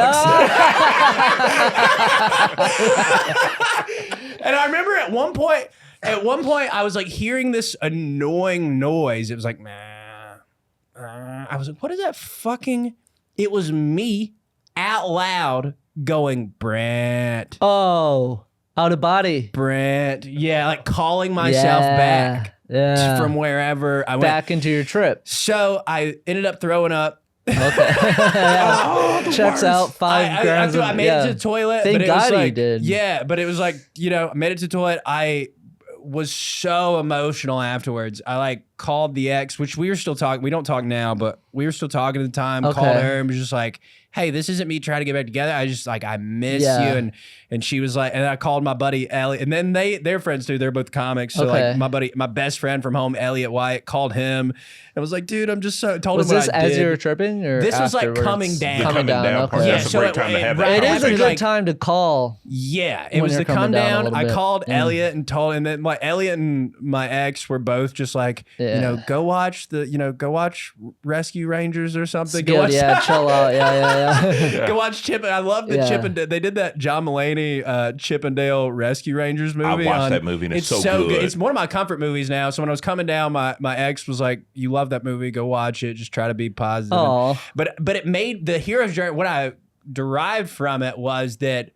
And I remember at one point, I was like hearing this annoying noise. It was like, I was like, what is that fucking? It was me out loud going, Brent. Oh, out of body. Brent. Yeah, like calling myself back from wherever I went. Back into your trip. So I ended up throwing up. Okay. the Checks worst. out 5 grams. I made it to the toilet. Thank but it God was you like, did. Yeah, but it was like, I made it to the toilet. I was so emotional afterwards. I like called the ex, which we were still talking. We don't talk now, but we were still talking at the time. Okay. Called her and was just like, hey, this isn't me trying to get back together. I just like, I miss Yeah. you. And she was like, and I called my buddy Elliot, and then they're friends too. They're both comics. So Okay. like my best friend from home, Elliot White, called him and was like, dude, I'm just so told Was him this what I as did. you were tripping, or This was like afterwards? coming down. The coming down part. Okay. Yeah, That's so a great time to have that. right It is a conversation. good like- time to call. Yeah, it when was you're the come coming down a down. little I bit. called Yeah. Elliot and told, and then like Elliot and my ex were both just like, Yeah. go watch Rescue Rangers or something. It's Go good, watch, yeah, chill out. Yeah. go watch Chip. I love the Yeah. Chippendale. They did that John Mulaney Chippendale Rescue Rangers movie. watched that movie and it's so good. It's one of my comfort movies now. So when I was coming down, my ex was like, "You love that movie? Go watch it. Just try to be positive." Oh, But it made the hero's journey. What I derived from it was that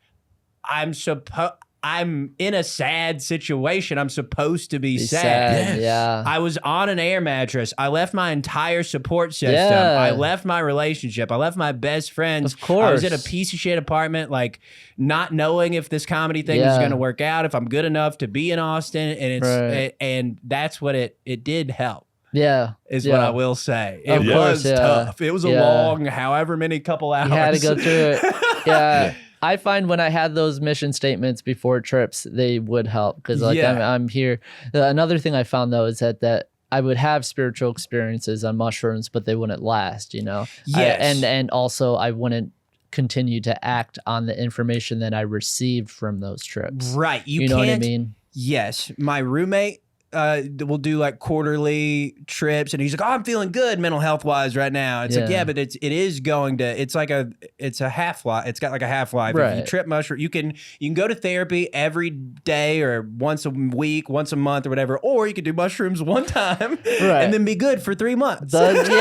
I'm in a sad situation. I'm supposed to be sad. Yeah. I was on an air mattress. I left my entire support system. Yeah. I left my relationship. I left my best friends. Of course. I was in a piece of shit apartment, like not knowing if this comedy thing was Yeah. going to work out, if I'm good enough to be in Austin, and Right. and that's what it did help. Yeah. Is Yeah. what I will say. It Of course, was yeah. tough. It was a Yeah. long, however many couple hours. You had to go through it. Yeah. I find when I had those mission statements before trips, they would help because like Yeah. I'm here. Another thing I found though is that I would have spiritual experiences on mushrooms, but they wouldn't last, Yes. and also I wouldn't continue to act on the information that I received from those trips. Right. You know what I can't- mean? Yes. My roommate we'll do like quarterly trips, and he's like, "Oh, I'm feeling good mental health wise right now." It's like, Yeah. yeah, but it is going to. It's a half life. It's got like a half life. If you Right. trip mushroom, you can go to therapy every day or once a week, once a month, or whatever, or you could do mushrooms one time and then be good for 3 months. But is it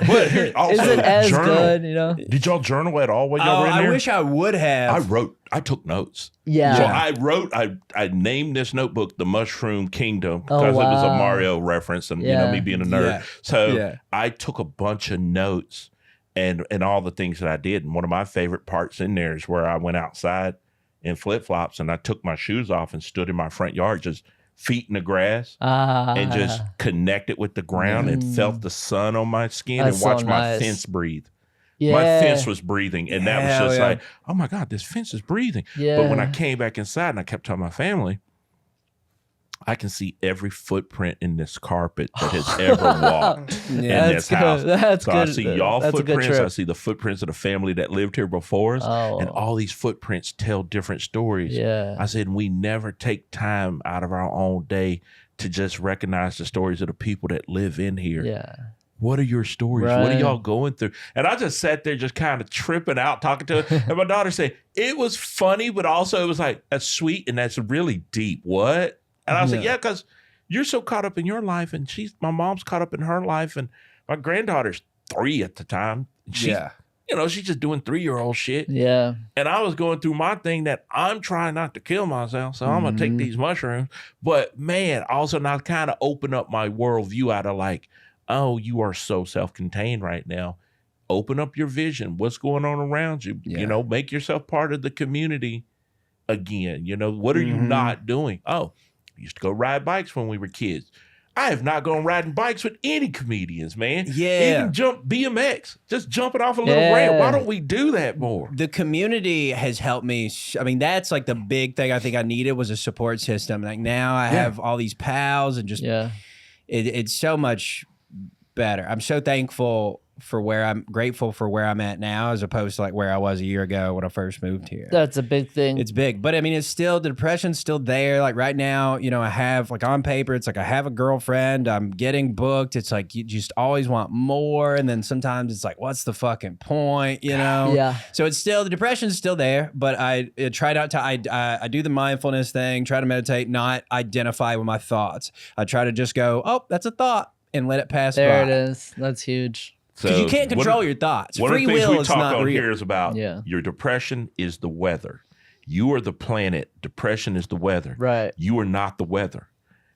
But here, also, is it as journal. good? You know? Did y'all journal at all when y'all were in I there? wish I would have. I took notes. Yeah. So I named this notebook The Mushroom Kingdom because it was a wow. Mario reference and, Yeah. me being a nerd. Yeah. So Yeah. I took a bunch of notes and all the things that I did. And one of my favorite parts in there is where I went outside in flip-flops and I took my shoes off and stood in my front yard, just feet in the grass and just connected with the ground and felt the sun on my skin That's and watched so my nice. fence breathe. Yeah. My fence was breathing, and that was Hell just yeah. like, oh my God, this fence is breathing. But when I Yeah. came back inside and I kept telling my family, I can see every footprint in this carpet that has ever walked in That's this house. good. That's So good. I see y'all That's a good footprints. I trip. see the footprints of the family that lived here before us. Oh. And all these footprints tell different stories. Yeah. I said, we never take time out of our own day to just recognize the stories of the people that live in here. Yeah. What are your stories? What are Right. y'all going through? And I just sat there just kind of tripping out, talking to her. And my daughter said, it was funny, but also it was like, that's sweet and that's really deep. What? And I was like, yeah, because you're so caught up in your life and my mom's caught up in her life. And my granddaughter's 3 at the time. She's, she's just doing 3-year-old shit. Yeah. And I was going through my thing that I'm trying not to kill myself. So I'm going to take these mushrooms. But man, also now kind of open up my worldview out of like, oh, you are so self-contained right now. Open up your vision. What's going on around you? Yeah. Make yourself part of the community again. What are you not doing? Oh, we used to go ride bikes when we were kids. I have not gone riding bikes with any comedians, man. Yeah. Even jump BMX, just jumping off a little Yeah. ramp. Why don't we do that more? The community has helped me. I mean, that's like the big thing I think I needed was a support system. Like now I have all these pals and just it's so much better. I'm so thankful for grateful for where I'm at now as opposed to like where I was a year ago when I first moved here. That's a big thing. It's big, but I mean, the depression's still there. Like right now, I have like on paper, it's like I have a girlfriend, I'm getting booked. It's like you just always want more. And then sometimes it's like, what's the fucking point, Yeah. So it's still, the depression's still there, but I try not to, I do the mindfulness thing, try to meditate, not identify with my thoughts. I try to just go, oh, that's a thought and let it pass by. There it is. That's huge. Because you can't control your thoughts. One Free of the things will we is talk not on real. here is about Yeah. your depression is the weather. You are the planet. Depression is the weather. Right. You are not the weather.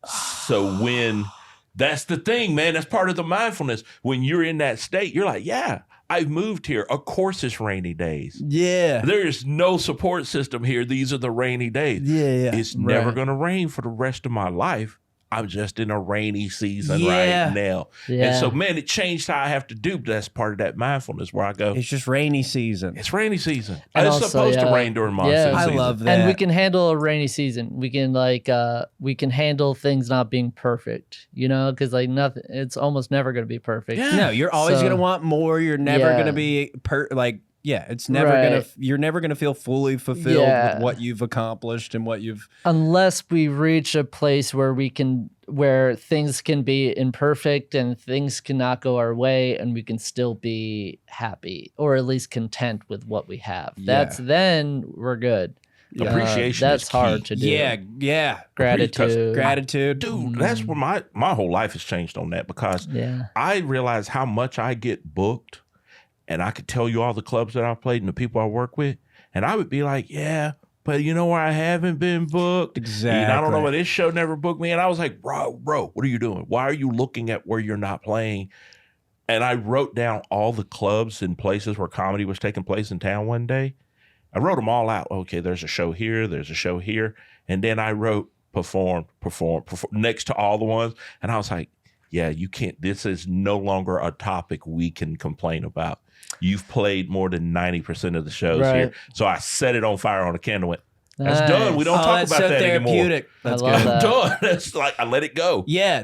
So that's the thing, man. That's part of the mindfulness. When you're in that state, you're like, yeah, I've moved here. Of course it's rainy days. Yeah. There is no support system here. These are the rainy days. Yeah. It's never Right. going to rain for the rest of my life. I'm just in a rainy season Yeah. right now. Yeah. And so, man, it changed how I have to do. That's part of that mindfulness where I go, It's just rainy season. it's rainy season. And It's also, supposed to yeah. rain during monsoon Yeah. I season. love that. And we can handle a rainy season. We can we can handle things not being perfect, because like nothing, it's almost never going to be perfect. Yeah. No, you're always So- gonna want more. You're never Yeah. gonna be it's never Right. you're never gonna feel fully fulfilled Yeah. with what you've accomplished and what you've. Unless we reach a place where things can be imperfect and things cannot go our way and we can still be happy or at least content with what we have. Then we're good. Appreciation That's is hard key. to do. Yeah. Gratitude. Gratitude. Dude, that's where my whole life has changed on that because Yeah. I realize how much I get booked and I could tell you all the clubs that I've played and the people I work with. And I would be like, yeah, but you know where I haven't been booked? Exactly. And I don't know why this show never booked me. And I was like, bro, what are you doing? Why are you looking at where you're not playing? And I wrote down all the clubs and places where comedy was taking place in town one day. I wrote them all out. Okay, there's a show here. There's a show here. And then I wrote perform next to all the ones. And I was like, yeah, you can't. This is no longer a topic we can complain about. You've played more than 90% of the shows Right. here. So I set it on fire on a candle. Went, that's Nice. done. We don't talk that's about so that anymore. therapeutic. That's I love good. that. Done. That's like I let it go. Yeah,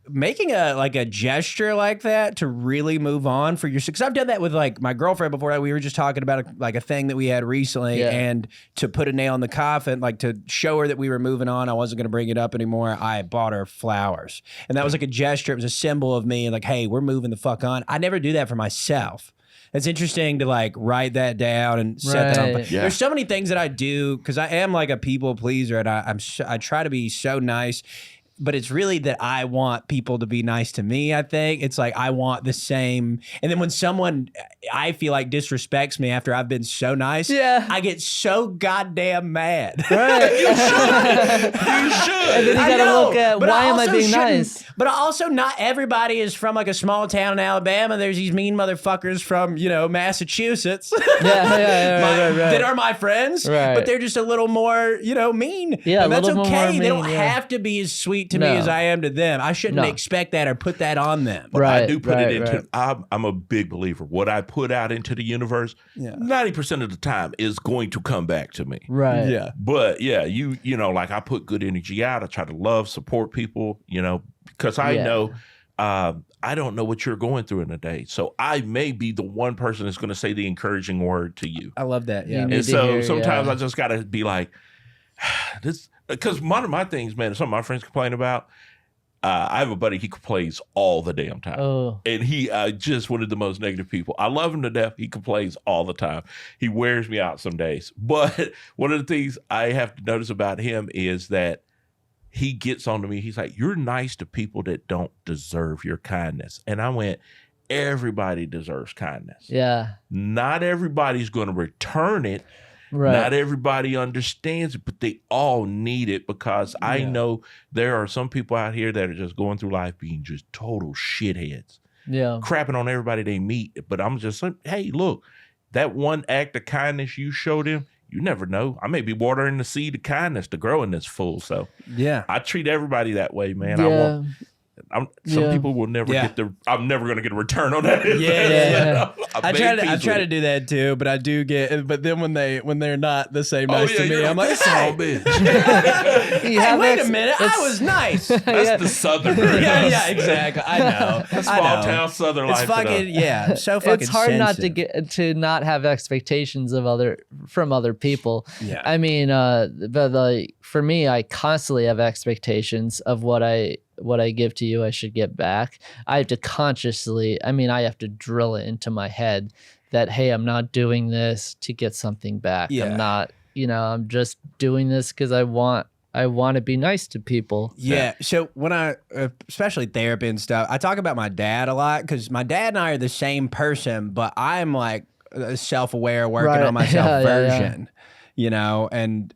making a gesture like that to really move on for yourself. Because I've done that with like my girlfriend before. We were just talking about a thing that we had recently, and to put a nail in the coffin, like to show her that we were moving on, I wasn't going to bring it up anymore. I bought her flowers, and that was like a gesture. It was a symbol of me, like, hey, we're moving the fuck on. I never do that for myself. It's interesting to like write that down and set that on. Right. There's so many things that I do because I am like a people pleaser, and I try to be so nice. But it's really that I want people to be nice to me, I think. It's like I want the same. And then when someone, I feel like, disrespects me after I've been so nice, I get so goddamn mad. Right. You should. And then you gotta look at, why am I being nice? But also, not everybody is from like a small town in Alabama. There's these mean motherfuckers from, Massachusetts Right. that are my friends, Right. but they're just a little more, mean. Yeah, and that's a little more okay. They don't mean, have to be as sweet to me as I am to them. I shouldn't expect that or put that on them. But I do put it into. Right. I'm a big believer. What I put out into the universe, 90% of the time is going to come back to me. Right. Yeah. But yeah, you like I put good energy out. I try to love, support people. Because I know. I don't know what you're going through in a day, so I may be the one person that's going to say the encouraging word to you. I love that. Yeah. And so sometimes I just got to be like, this. Because one of my things, man, some of my friends complain about, I have a buddy, he complains all the damn time. Oh. And he just one of the most negative people. I love him to death. He complains all the time. He wears me out some days. But one of the things I have to notice about him is that he gets on to me. He's like, you're nice to people that don't deserve your kindness. And I went, everybody deserves kindness. Yeah. Not everybody's going to return it. Right. Not everybody understands it, but they all need it because I know there are some people out here that are just going through life being just total shitheads. Yeah. Crapping on everybody they meet. But I'm just like, hey, look, that one act of kindness you showed him, you never know. I may be watering the seed of kindness to grow in this fool. So I treat everybody that way, man. Yeah. Some people will never get I'm never going to get a return on that. I try to do that too, but I do get. But then when they're not the same nice to me, I'm like, oh, bitch. Hey, wait a minute, I was nice. That's the Southerner. yeah, exactly. I know. Small town Southern life. It's fucking so fucking. It's hard not to sensitive. to not have expectations from other people. Yeah. I mean, but like for me, I constantly have expectations of what I give to you, I should get back. I have to I have to drill it into my head that, hey, I'm not doing this to get something back. Yeah. I'm not, I'm just doing this because I want to be nice to people. Yeah. So when especially therapy and stuff, I talk about my dad a lot because my dad and I are the same person, but I'm like a self-aware, working on myself version, and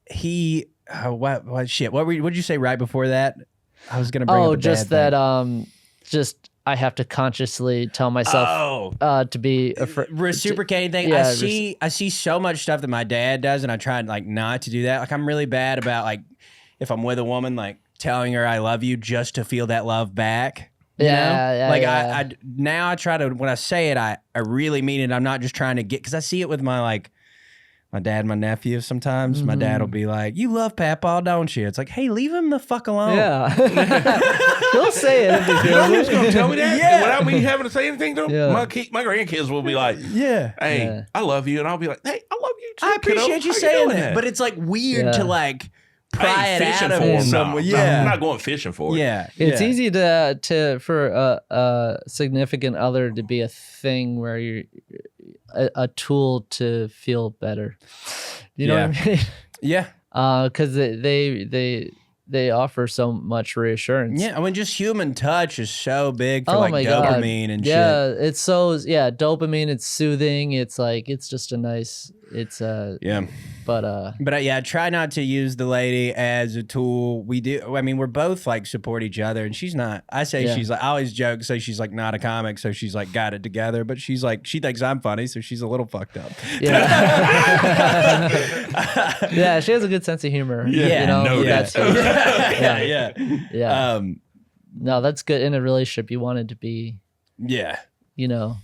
he, what did you say right before that? I was gonna bring up just I have to consciously tell myself to be reciprocating thing. Yeah, I see so much stuff that my dad does, and I try like not to do that. Like I'm really bad about like if I'm with a woman, like telling her I love you just to feel that love back. I now I try to, when I say it, I really mean it. I'm not just trying to get, because I see it with my dad and my nephew sometimes. Mm-hmm. My dad will be like, you love Papa, don't you? It's like, hey, leave him the fuck alone. Yeah. He'll say it. He's going to tell me that? Yeah. Without me having to say anything to him? Yeah. My grandkids will be like, hey, I love you. And I'll be like, hey, I love you too, I appreciate kiddo. you saying that. But it's like weird to like pry it fishing out of for him. someone. No, I'm not going fishing for it. Yeah. It's easy for a significant other to be a thing where you're a tool to feel better. You know what I mean? Yeah. Because they offer so much reassurance. Yeah, I mean, just human touch is so big for my dopamine and shit. Yeah, it's so dopamine. It's soothing. It's like it's just a nice. It's But I try not to use the lady as a tool. We do. I mean, we're both like support each other, and she's not. I say she's like. I always joke, say she's like not a comic, so she's like got it together. But she's like she thinks I'm funny, so she's a little fucked up. Yeah. Yeah, she has a good sense of humor. Yeah, Yeah. No, that's good. In a relationship, you want it to be. Yeah.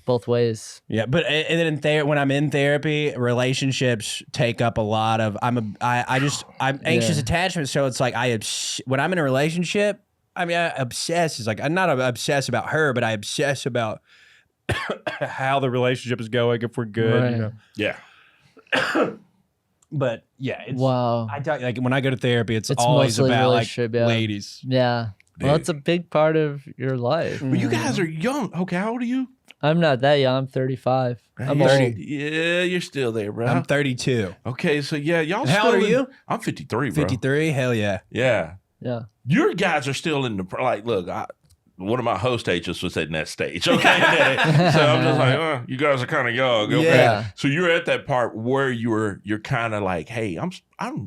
Both ways. Yeah, but and then when I'm in therapy, relationships take up a lot of. I'm anxious attachment, so it's like when I'm in a relationship, I mean, I obsess is like, I'm not obsessed about her, but I obsess about how the relationship is going, if we're good, Right. you know. Yeah. But yeah, it's, Wow. I talk, like when I go to therapy, it's It's always mostly about like relationship, yeah. ladies. Yeah. Well, Dude. it's a big part of your life. But you guys are young. Okay, how old are you? I'm not that young. I'm 35. I'm You're- 30. old. Yeah, you're still there, bro. I'm 32. Okay, so yeah, y'all And how still old are in- you? I'm 53, bro. 53? Hell yeah. Yeah. Yeah. Your guys are still in the, like, look, one of my host agents was at that stage. Okay. So I'm just like, you guys are kind of young. Okay. Yeah. So you're at that part where you're kind of like, hey,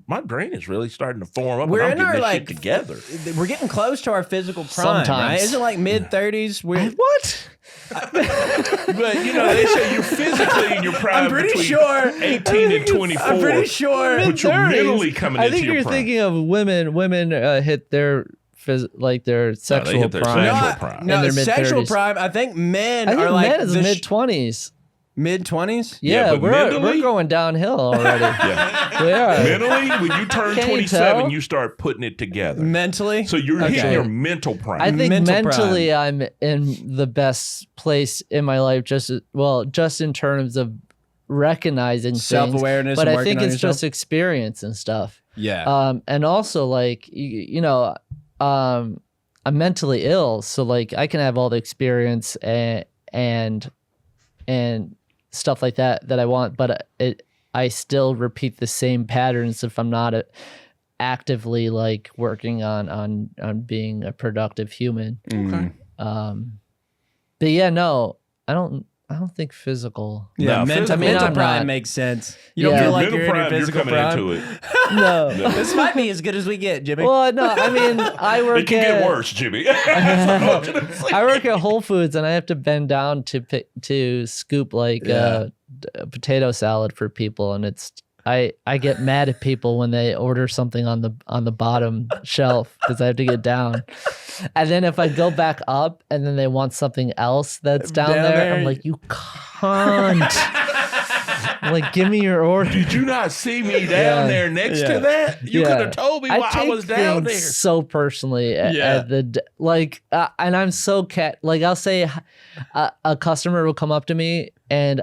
my brain is really starting to form up. We're and I'm in getting our this like shit together. We're getting close to our physical prime, Sometimes. right? Isn't it like mid 30s? What? But you know, they say you're physically in your prime. I'm pretty between sure 18 and 24. I'm pretty sure. But you're 30s. mentally coming I into think your you're prime. thinking of women. Women hit their their sexual hit their prime. sexual No, prime. no, In their sexual mid-30s. prime. I think men I think are like men is mid 20s. mid 20s. Yeah, Yeah, but we're mentally- going downhill already. Yeah. We are. Mentally, when you turn Can't you 27, tell? you start putting it together. Mentally. So you're Okay. hitting your mental prime. I think Mental mentally I'm in the best place in my life, just in terms of recognizing things. Self-awareness But and I working think on it's yourself? just experience and stuff. Yeah. And also like I'm mentally ill, so like I can have all the experience and stuff like that I want, but I still repeat the same patterns if I'm not actively like working on being a productive human. Okay. But yeah, no, I don't think physical. Yeah, No, mental, physical- mental I'm prime not. makes sense. You don't Yeah. feel Your like mental you're in your prime, you're physical coming prime. into it. No. This might be as good as we get, Jimmy. Well, no, I mean, I work It can at, get worse, Jimmy. That's what I'm gonna say. I work at Whole Foods and I have to bend down to scoop like a potato salad for people, and I get mad at people when they order something on the bottom shelf because I have to get down. And then if I go back up and then they want something else that's down there, I'm like, you can't. Like, give me your order. Did you not see me down there next to that? You could have told me while I was down there. So personally, Yeah. and I'm so I'll say a customer will come up to me, and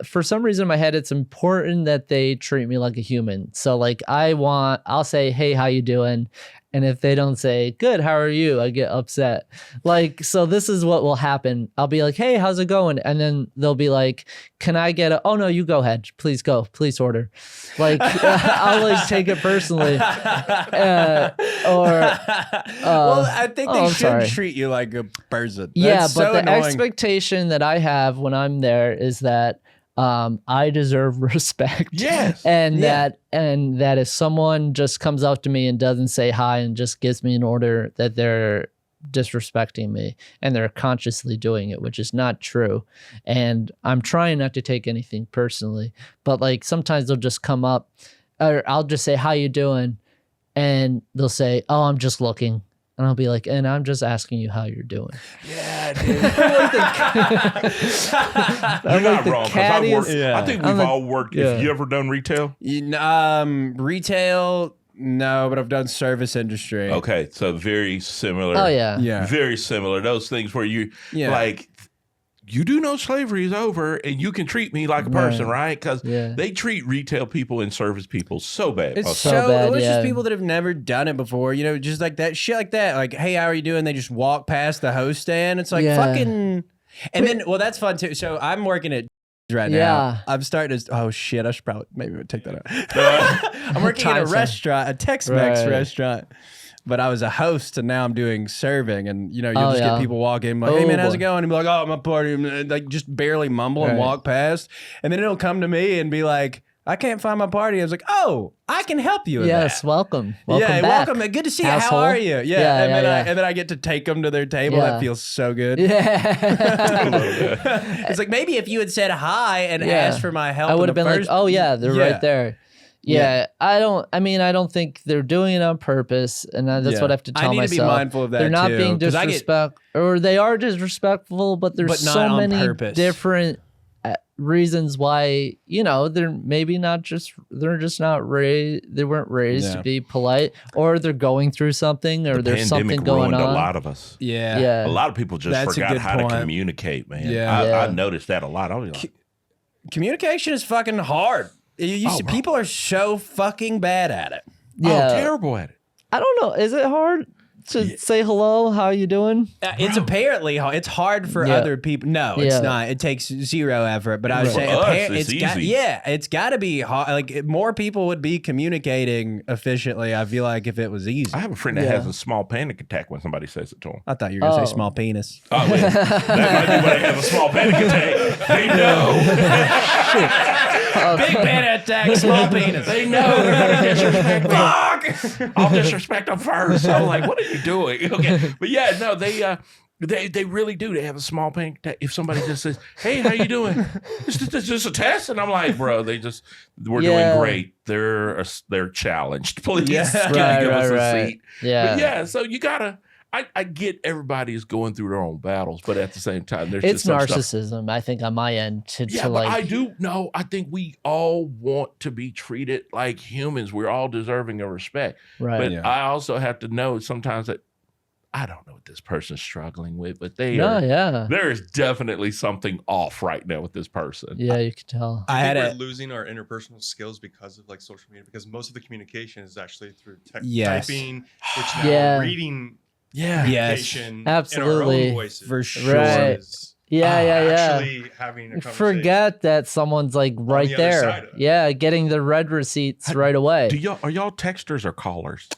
for some reason in my head, it's important that they treat me like a human. So like I'll say, hey, how you doing? And if they don't say, good, how are you? I get upset. Like, so this is what will happen. I'll be like, hey, how's it going? And then they'll be like, can I get oh no, you go ahead. Please go. Please order. Like, I'll like take it personally. well, I think they I'm should sorry. treat you like a person. Yeah, That's but so the annoying. expectation that I have when I'm there is that I deserve respect. Yes. And that if someone just comes up to me and doesn't say hi and just gives me an order, that they're disrespecting me and they're consciously doing it, which is not true. And I'm trying not to take anything personally, but like sometimes they'll just come up, or I'll just say, how you doing? And they'll say, oh, I'm just looking. And I'll be like, and I'm just asking you how you're doing. Yeah, dude. I'm You're not the wrong. 'Cause I work. cattiest- Yeah. I think I'm we've the- all worked. yeah. Have you ever done retail? Retail, no, but I've done service industry. Okay, so very similar. Oh yeah. Yeah. Very similar. Those things where you Yeah. like, you do know slavery is over and you can treat me like a person, right? Because Yeah. they treat retail people and service people so bad. It's most so, of the time. bad, it's yeah. just people that have never done it before, you know, just like that shit like that. Like, hey, how are you doing? They just walk past the host stand. It's like Yeah. fucking. And then, well, that's fun too. So I'm working at right now. Yeah. I'm starting to. Oh shit! I should probably maybe take that out. I'm working at a Time sign. restaurant, a Tex-Mex Right. restaurant. But I was a host, and now I'm doing serving, and you know, you'll Oh, just yeah. get people walk in, like, "Hey Oh, man, how's boy. it going?" And be like, "Oh, my party," and like just barely mumble and Right. walk past, and then it'll come to me and be like, "I can't find my party." I was like, "Oh, I can help you with Yes, that." welcome. Yeah, Welcome back. welcome. Good to see you. asshole. How are you? Yeah, Yeah, and then yeah. and then I get to take them to their table. Yeah. That feels so good. Yeah. It's like maybe if you had said hi and Yeah. asked for my help, I in would have the been like, first- oh yeah, they're Yeah. right there. Yeah. I don't think they're doing it on purpose. And that's Yeah. what I have to I tell need to myself. be mindful of that, They're not too, being 'cause I get- disrespectful, or they are disrespectful, but there's But not so on many purpose. different reasons why, they're maybe they're just not raised, they weren't raised to be polite, or they're going through something, or there's something going on. A lot of us. Yeah. A lot of people just forgot how to communicate, man. I noticed that a lot. I was like, communication is fucking hard. People are so fucking bad at it. Yeah. Terrible at it. I don't know. Is it hard to say hello? How you doing? It's apparently hard. It's hard for other people. No, it's not. It takes zero effort. But I would say it's got to be hard. Like more people would be communicating efficiently. I feel like if it was easy. I have a friend that has a small panic attack when somebody says it to him. I thought you were going to say small penis. Oh, wait. That might be when they have a small panic attack. They know. Big panic attack, small penis. They know they're gonna disrespect me. Fuck! I'll disrespect them first. I'm like, what are you doing? Okay, but yeah, no, they really do. They have a small panic attack. If somebody just says, "Hey, how you doing?" Is this a test? And I'm like, bro, we're doing great. They're challenged. Please, give us a seat. Yeah, but yeah. So you gotta. I get everybody is going through their own battles, but at the same time, there's it's just some narcissism. I think on my end but I do know. I think we all want to be treated like humans. We're all deserving of respect. Right. But I also have to know sometimes that I don't know what this person's struggling with, but there is definitely something off right now with this person. Yeah, you can tell. We're losing our interpersonal skills because of like social media, because most of the communication is actually through typing, which now reading. Communication absolutely, in our own voices, for sure. Right. Actually having a conversation. Forget that someone's like right the there. Yeah, getting the red receipts right away. Are y'all texters or callers?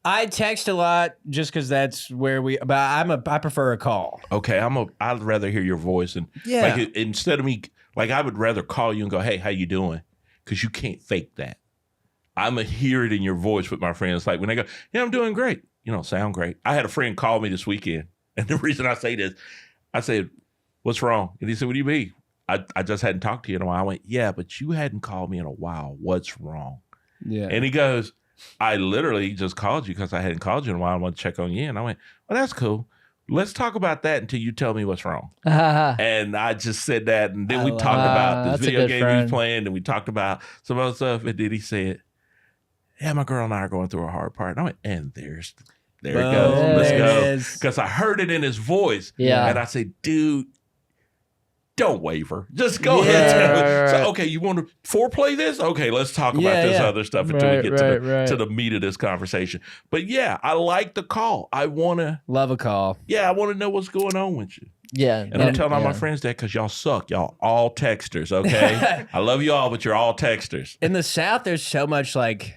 I text a lot just because that's where but I prefer a call. Okay, I'd rather hear your voice and like instead of me, like I would rather call you and go, "Hey, how you doing?" Because you can't fake that. I'm gonna hear it in your voice with my friends. Like when they go, "Yeah, I'm doing great." You don't sound great. I had a friend call me this weekend, and the reason I say this, I said, "What's wrong?" And he said, "What do you mean? I just hadn't talked to you in a while." I went, "Yeah, but you hadn't called me in a while. What's wrong?" Yeah. And he goes, "I literally just called you because I hadn't called you in a while. I want to check on you." And I went, "Well, that's cool. Let's talk about that until you tell me what's wrong." And I just said that, and then we talked about this video game we was playing, and we talked about some other stuff, and then he said, "Yeah, my girl and I are going through a hard part." And I went, and there it goes. Let's go. Because I heard it in his voice. Yeah. And I said, dude, don't waver. Just go ahead. So, okay, you want to foreplay this? Okay, let's talk about this other stuff until we get to the meat of this conversation. But yeah, I like the call. I want to. Love a call. Yeah, I want to know what's going on with you. Yeah. And I'm telling all my friends that because y'all suck. Y'all all texters, okay? I love you all, but you're all texters. In the South, there's so much like...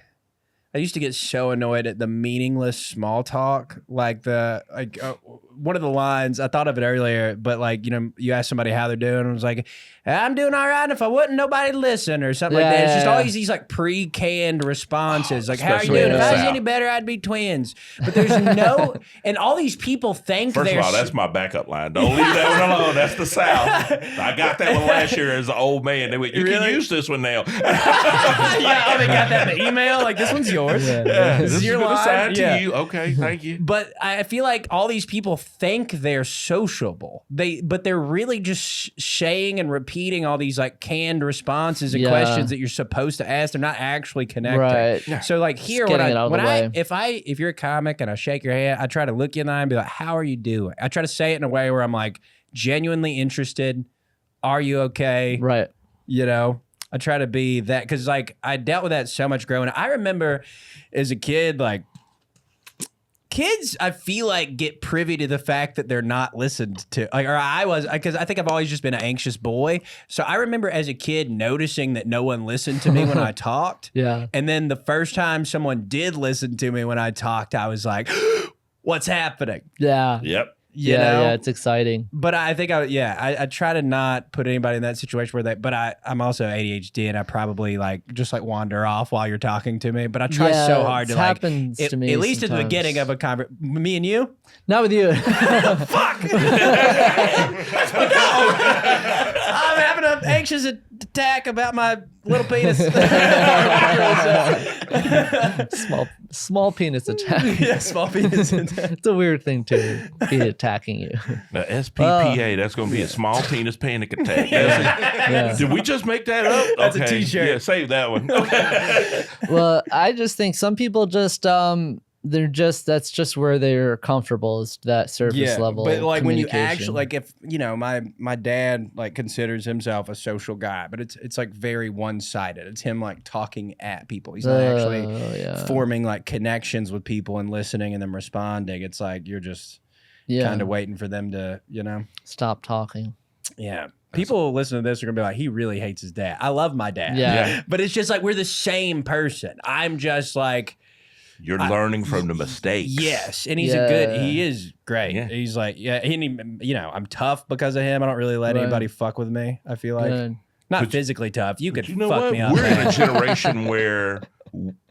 I used to get so annoyed at the meaningless small talk. Like one of the lines, I thought of it earlier, but like, you ask somebody how they're doing, and it was like, "I'm doing all right, and if I wouldn't, nobody'd listen," or something like that. It's just always these like pre-canned responses. Like, "How are you doing? If I was any better, I'd be twins." But there's no, and all these people think First of all, that's my backup line. Don't leave that one alone. That's the South. I got that one last year as an old man. They went, "You can use this one now." They got that in the email. Like, this one's yours. This is your been line. assigned to you. Okay, thank you. But I feel like all these people think they're sociable. But they're really just saying and repeating all these like canned responses and questions that you're supposed to ask. They're not actually connecting. Right. Yeah. So like here, if you're a comic and I shake your hand, I try to look you in the eye and be like, "How are you doing?" I try to say it in a way where I'm like genuinely interested. Are you okay? Right. I try to be that because like I dealt with that so much growing up. I remember as a kid, like kids, I feel like get privy to the fact that they're not listened to. Like, or I was, because I think I've always just been an anxious boy. So I remember as a kid noticing that no one listened to me when I talked. Yeah. And then the first time someone did listen to me when I talked, I was like, "What's happening?" Yeah. Yep. Yeah, it's exciting. But I think I try to not put anybody in that situation where but I'm also ADHD and I probably just wander off while you're talking to me. But I try so hard to happens to me at least sometimes. at the beginning of a conversation. Me and you? Not with you. Fuck. No. I'm having an anxious attack about my little penis. small penis attack. Yeah, small penis attack. It's a weird thing to be attacking you. The SPPA, that's going to be a small penis panic attack. Did we just make that up? That's a t-shirt. Yeah, save that one. Okay. Well, I just think some people just that's just where they're comfortable, is that surface level. But like when you communication. actually, like, if my dad like considers himself a social guy, but it's like very one-sided. It's him like talking at people. He's not actually forming like connections with people and listening and them responding. It's like you're just kind of waiting for them to, stop talking. Yeah. People listen to this are gonna be like, he really hates his dad. I love my dad. Yeah. But it's just like we're the same person. I'm just like, you're learning from the mistakes. Yes, and he is great. Yeah. He's like, I'm tough because of him. I don't really let anybody fuck with me. I feel like not physically tough. You could fuck me up. We're in a generation where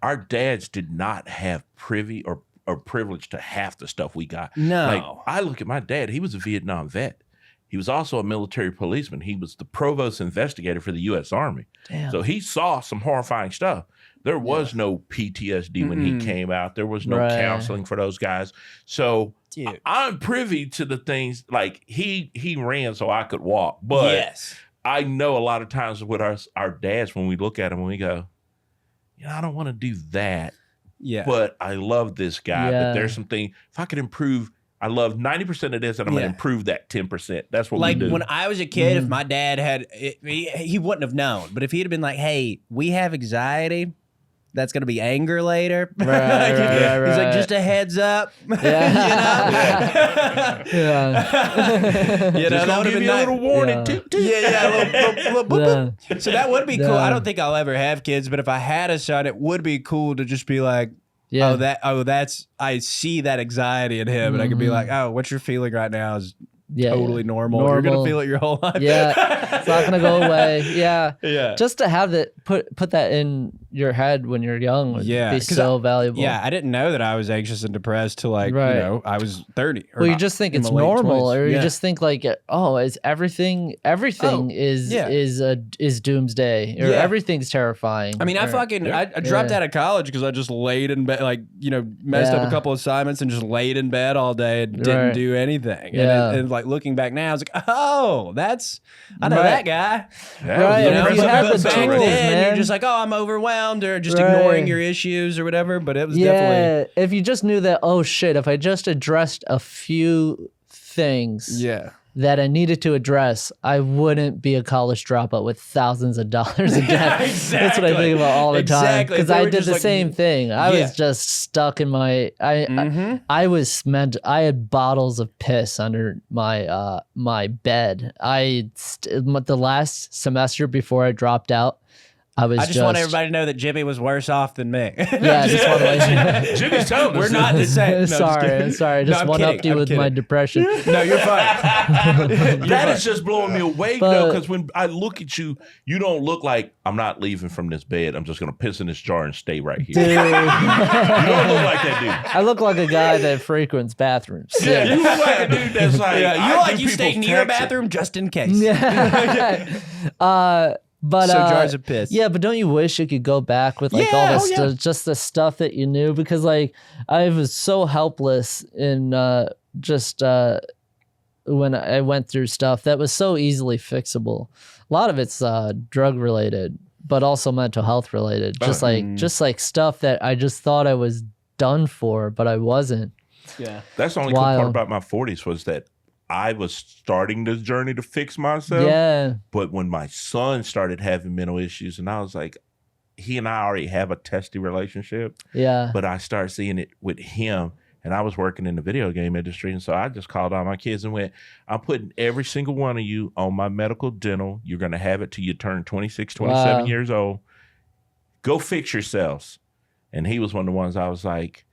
our dads did not have privy or privilege to half the stuff we got. No. Like, I look at my dad. He was a Vietnam vet. He was also a military policeman. He was the provost investigator for the U.S. Army. Damn. So he saw some horrifying stuff. There was no PTSD when he came out. There was no counseling for those guys. So I'm privy to the things, like he ran so I could walk. But I know a lot of times with our dads, when we look at them and we go, I don't want to do that. Yeah. But I love this guy. But there's something, if I could improve, I love 90% of this, and I'm going to improve that 10%. That's what we do. Like when I was a kid, if my dad had, he wouldn't have known. But if he'd have been like, hey, we have anxiety, that's going to be anger later. Right, He's like, just a heads up. Yeah. Just going to give you a little warning. A little boop, boop. So that would be cool. I don't think I'll ever have kids, but if I had a son, it would be cool to just be like, I see that anxiety in him, and I could be like, oh, what you're feeling right now is totally normal. You're gonna feel it your whole life. Yeah, it's not gonna go away. Yeah, yeah. Just to have that put that in your head when you're young would be so valuable. I didn't know that I was anxious and depressed till I was 30. Well, you just think it's normal, 20s. Or you just think like, is everything is doomsday, or everything's terrifying. I mean, I dropped out of college because I just laid in bed, like messed up a couple assignments and just laid in bed all day and didn't do anything. And like looking back now, I was like, I know that guy. If you have the tools, then man. you're just like, I'm overwhelmed, or just ignoring your issues or whatever. But it was definitely, if you just knew that, if I just addressed a few things that I needed to address, I wouldn't be a college dropout with thousands of dollars in debt. Exactly. That's what I think about all the time, because I did the same thing. I was just stuck in my I had bottles of piss under my bed. The last semester before I dropped out, I just want everybody to know that Jimmy was worse off than me. Yeah, just want to let you Jimmy's telling us. We're not the same. No, sorry. Just one-upped you with my depression. No, you're fine. That is just blowing me away, though, because when I look at you, you don't look like, I'm not leaving from this bed. I'm just going to piss in this jar and stay right here. Dude. You don't look like that dude. I look like a guy that frequents bathrooms. Yeah, you look like a dude that's like, you stay near a bathroom just in case. But so jars of piss. Yeah, but don't you wish you could go back with like all this just the stuff that you knew? Because like I was so helpless in when I went through stuff that was so easily fixable. A lot of it's drug related, but also mental health related. Just like stuff that I just thought I was done for, but I wasn't. Yeah, that's the only cool part about my 40s was that I was starting this journey to fix myself. Yeah. But when my son started having mental issues, and I was like, he and I already have a testy relationship. Yeah. But I started seeing it with him, and I was working in the video game industry. And so I just called all my kids and went, I'm putting every single one of you on my medical dental. You're going to have it till you turn 26, 27 years old. Go fix yourselves. And he was one of the ones I was like,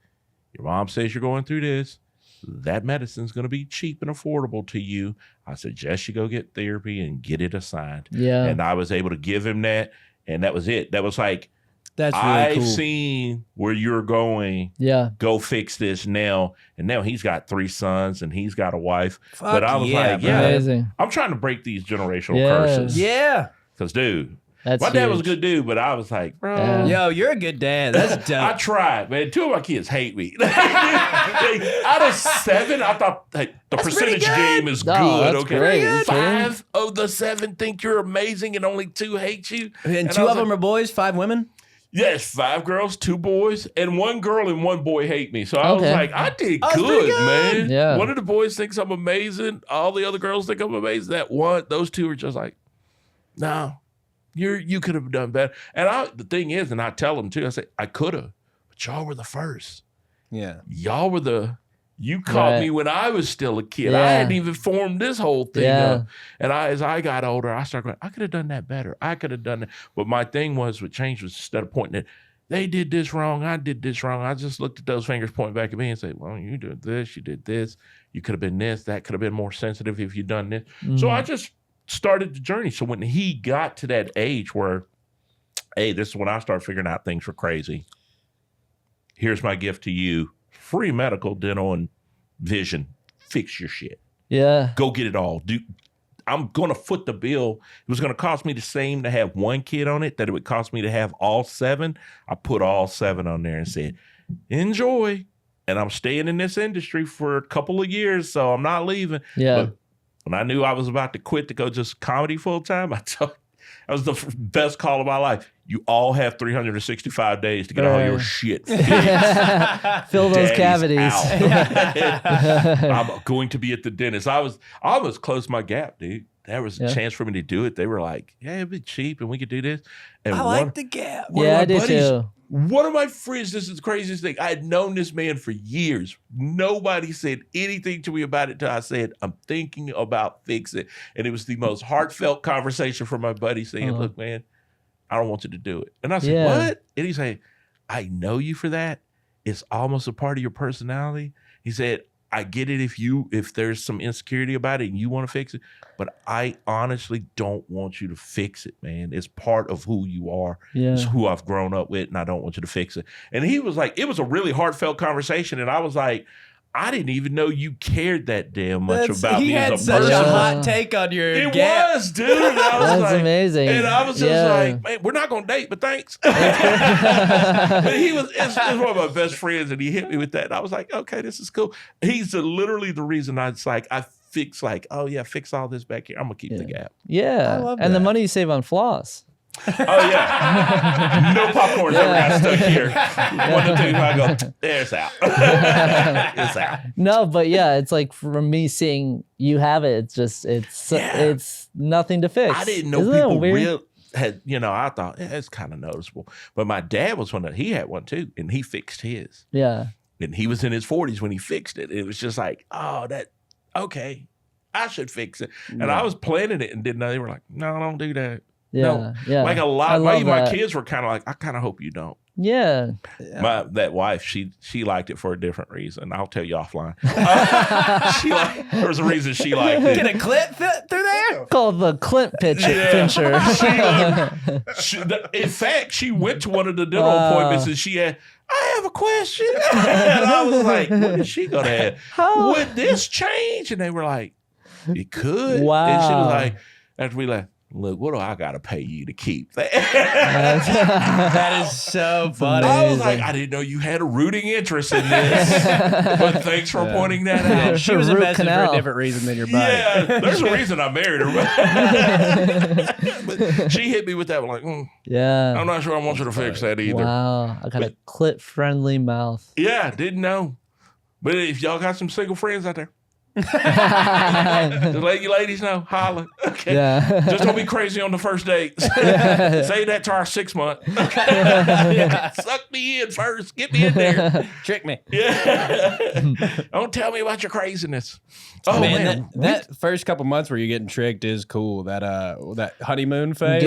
your mom says you're going through this. That medicine's going to be cheap and affordable to you. I suggest you go get therapy and get it assigned. Yeah. And I was able to give him that, and that was it. That was like, that's really I've cool. seen where you're going. Yeah. Go fix this now. And now he's got 3 sons and he's got a wife. Fuck but I was like, amazing. I'm trying to break these generational curses. Yeah. Because, dude, That's my dad was a huge. good dude, but I was like, bro. Yeah. Yo, you're a good dad. That's I dope. tried, man. 2 of my kids hate me. Out of 7, I thought hey, the percentage game is No, good. that's Okay, great. You kidding? 5 of the 7 think you're amazing, and only 2 hate you. And I 2 was of them like, are boys, 5 women. yes, 5 girls, 2 boys, and 1 girl and 1 boy hate me. So I was Okay. like, I did That's pretty good, good. man. Yeah. One of the boys thinks I'm amazing. All the other girls think I'm amazing. Those 2 are just like, no. You could have done better. And the thing is, and I tell them too, I say, I could have, but y'all were the first. Yeah. Y'all were you caught Right. me when I was still a kid. Yeah. I hadn't even formed this whole thing Yeah. up. And as I got older, I started going, I could have done that better. I could have done that. But my thing was, what changed was instead of pointing at, they did this wrong, I did this wrong, I just looked at those fingers pointing back at me and said, well, you did this, you did this. You could have been this. That could have been more sensitive if you'd done this. So I just started the journey. So when he got to that age where, hey, this is when I started figuring out things were crazy. Here's my gift to you. Free medical, dental, and vision. Fix your shit. Yeah. Go get it all. I'm going to foot the bill. It was going to cost me the same to have 1 kid on it that it would cost me to have all 7. I put all 7 on there and said, enjoy. And I'm staying in this industry for a couple of years, so I'm not leaving. Yeah. But when I knew I was about to quit to go just comedy full time, that was the best call of my life. You all have 365 days to get all your shit fixed. Fill those Daddy's cavities. out. I'm going to be at the dentist. I almost closed my gap, dude. There was a chance for me to do it. They were like, yeah, it'd be cheap and we could do this. And I like the gap. one of Yeah, my I do buddies- too. One of my friends, this is the craziest thing. I had known this man for years. Nobody said anything to me about it until I said, I'm thinking about fixing it. And it was the most heartfelt conversation from my buddy saying, look, man, I don't want you to do it. And I said, Yeah. what? And he said, I know you for that. It's almost a part of your personality. He said, I get it if there's some insecurity about it and you want to fix it, but I honestly don't want you to fix it, man. It's part of who you are. Yeah. It's who I've grown up with, and I don't want you to fix it. And he was like, it was a really heartfelt conversation, and I was like, I didn't even know you cared that damn much about he me had as a such person. a hot take on your It gap. was, dude. And I was That's like, amazing. And I was just Yeah. like, man, we're not gonna date, but thanks. But it's one of my best friends, and he hit me with that. And I was like, okay, this is cool. He's literally the reason I fix fix all this back here. I'm gonna keep the gap. Yeah. love And the that. money you save on floss. Oh yeah, no popcorn's ever got stuck here. 1 to 2, I go, it's out. It's out. No, but yeah, it's like from me seeing you have it, it's just it's nothing to fix. I didn't know Isn't that people weird? had, I thought it's kind of noticeable. But my dad was he had one too, and he fixed his. Yeah. And he was in his 40s when he fixed it. It was just like, okay, I should fix it. And I was planning it and didn't know. They were like, no, don't do that. Yeah. No. Yeah. Like a I lot, love my that. kids were kind of like, I kind of hope you don't. Yeah. That wife, she liked it for a different reason. I'll tell you offline. There was a reason she liked it. Get a clip fit through there? Called the Clint pincher. In fact, she went to one of the dental appointments and she had, I have a question. And I was like, what is she going to have? How? Would this change? And they were like, it could. Wow. And she was like, after we left, look, what do I got to pay you to keep that? That is so funny. I was like, I didn't know you had a rooting interest in this. But thanks for pointing that out. She was Root invested for canal. a different reason than your buddy. Yeah, there's a reason I married her. But she hit me with that one, like, Yeah. I'm not sure I want you to fix that either. Wow. I got a clit friendly mouth. Yeah, didn't know. But if y'all got some single friends out there, just let you ladies know, holla. Okay. Yeah. Just don't be crazy on the first date. Say that to our 6 month. Suck me in first. Get me in there. Trick me. Yeah. Don't tell me about your craziness. Oh man, that first couple months where you're getting tricked is cool. That honeymoon phase.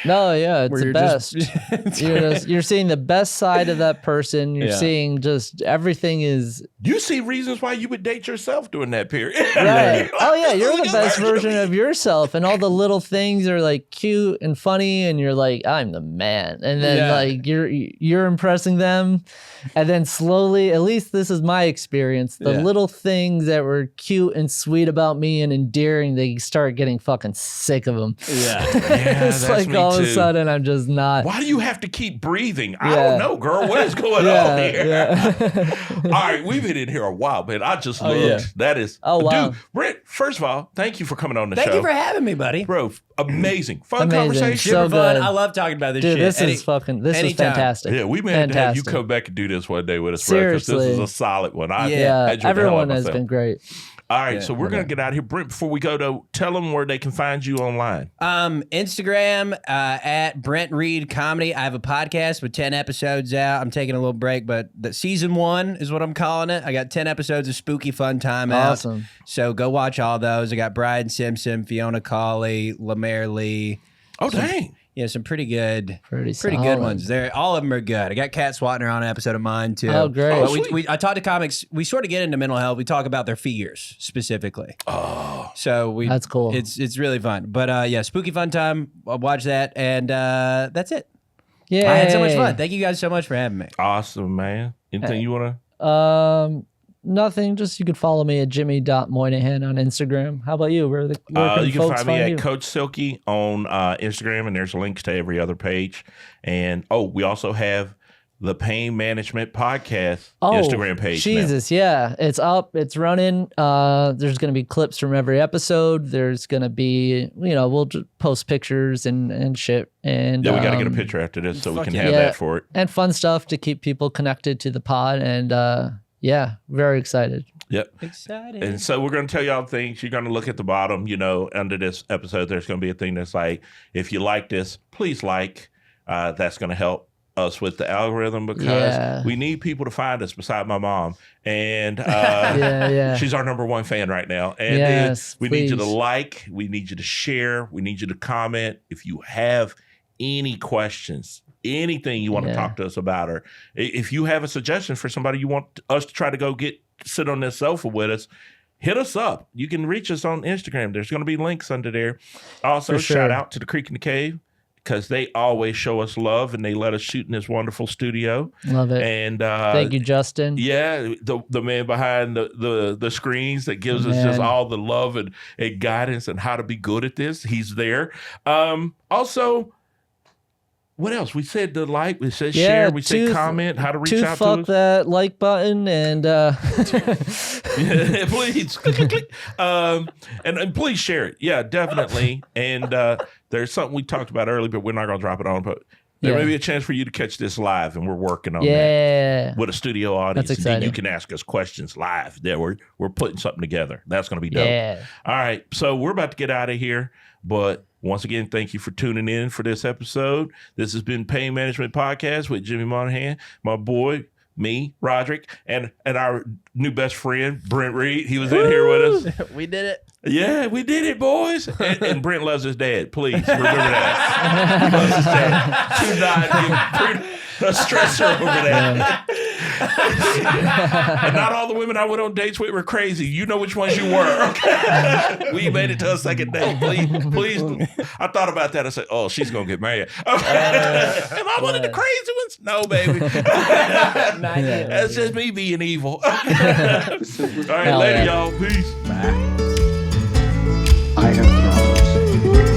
No, yeah, it's Where the you're best. just- You're seeing the best side of that person. You're Yeah. seeing just everything is you see reasons why you would date yourself during that period. Right. Oh yeah, you're the Good best version me. of yourself, and all the little things are like cute and funny, and you're like, I'm the man. And then like you're impressing them, and then slowly, at least this is my experience, the little things that were cute and sweet about me and endearing, they start getting fucking sick of them. Yeah, It's that's like me all too. of a sudden I'm just not. Why do you have to keep breathing? I don't know, girl. What is going on here? All right, we've been in here a while, man. I just looked. That is. Oh, wow. Dude, Brent, first of all, thank you for coming on the show. Thank you for having me, buddy. Bro, amazing. Fun Amazing. conversation. So Super fun. good. I love talking about this Dude, shit. this is fantastic. Yeah, we may have to have you Fantastic. come back and do this one day with us, bro, because this is Seriously. a solid one. I Yeah, enjoyed the hell out everyone of has myself. been great. All right, so we're going to get out of here. Brent, before we go, though, tell them where they can find you online. Instagram at Brent Reed Comedy. I have a podcast with 10 episodes out. I'm taking a little break, but the season 1 is what I'm calling it. I got 10 episodes of Spooky Fun Time out. Awesome. So go watch all those. I got Brian Simpson, Fiona Cawley, Lemaire Lee. Oh, dang. Yeah, some pretty good Pretty good solid. ones. They're all of them are good. I got Kat Swatner on an episode of mine too. Oh, great. Oh, But sweet. I talk to comics. We sort of get into mental health. We talk about their fears specifically. Oh. So That's cool. It's really fun. But yeah, Spooky Fun Time. I'll watch that, and that's it. Yeah. I had so much fun. Thank you guys so much for having me. Awesome, man. Anything you want to? Nothing. Just you could follow me at Jimmy.Moynihan on Instagram. How about you? Where You can folks find me at you? Coach Silky on Instagram, and there's links to every other page. And we also have the Pain Management Podcast Instagram page. Jesus, yeah. It's up, it's running. There's gonna be clips from every episode. There's gonna be, we'll just post pictures and shit. And Yeah, we got to get a picture after this so we can have yeah. that for it. And fun stuff to keep people connected to the pod. And yeah, very excited. Yep. Excited. And so we're going to tell y'all things. You're going to look at the bottom, under this episode, there's going to be a thing that's like, if you like this, please like. That's going to help us with the algorithm because we need people to find us beside my mom. And she's our number one fan right now. And Yes, we need you to please. like. We need you to share. We need you to comment. If you have any questions, anything you want to talk to us about, or if you have a suggestion for somebody you want us to try to go sit on this sofa with us, hit us up. You can reach us on Instagram. There's going to be links under there. Also, For sure. shout out to the Creek and the Cave because they always show us love and they let us shoot in this wonderful studio. Love it. And Thank you, Justin. yeah, the man behind the screens that gives us just all the love and guidance and how to be good at this. He's there. Also, what else? We said the like, we said share, we said comment, how to reach out to fuck us. that like button and Please. Click, click, click. And please share it. Yeah, definitely. And there's something we talked about earlier, but we're not going to drop it on. But there may be a chance for you to catch this live, and we're working on that with a studio audience. That's And then exciting. you can ask us questions live. There, we're putting something together. That's going to be dope. Yeah. All right, so we're about to get out of here, but once again, thank you for tuning in for this episode. This has been Pain Management Podcast with Jimmy Moynihan, my boy, me, Roderick, and our new best friend, Brent Reed. He was in here with us. We did it. Yeah, we did it, boys. And Brent loves his dad. Please remember that. He loves his dad. Do not give Brent a stressor over that. And not all the women I went on dates with were crazy. You know which ones you were. Okay? We made it to a second date. Please. I thought about that. I said, oh, she's going to get married. Am I one of the crazy ones? No, baby. That's just me being evil. All right, later, y'all. Peace. I have problems.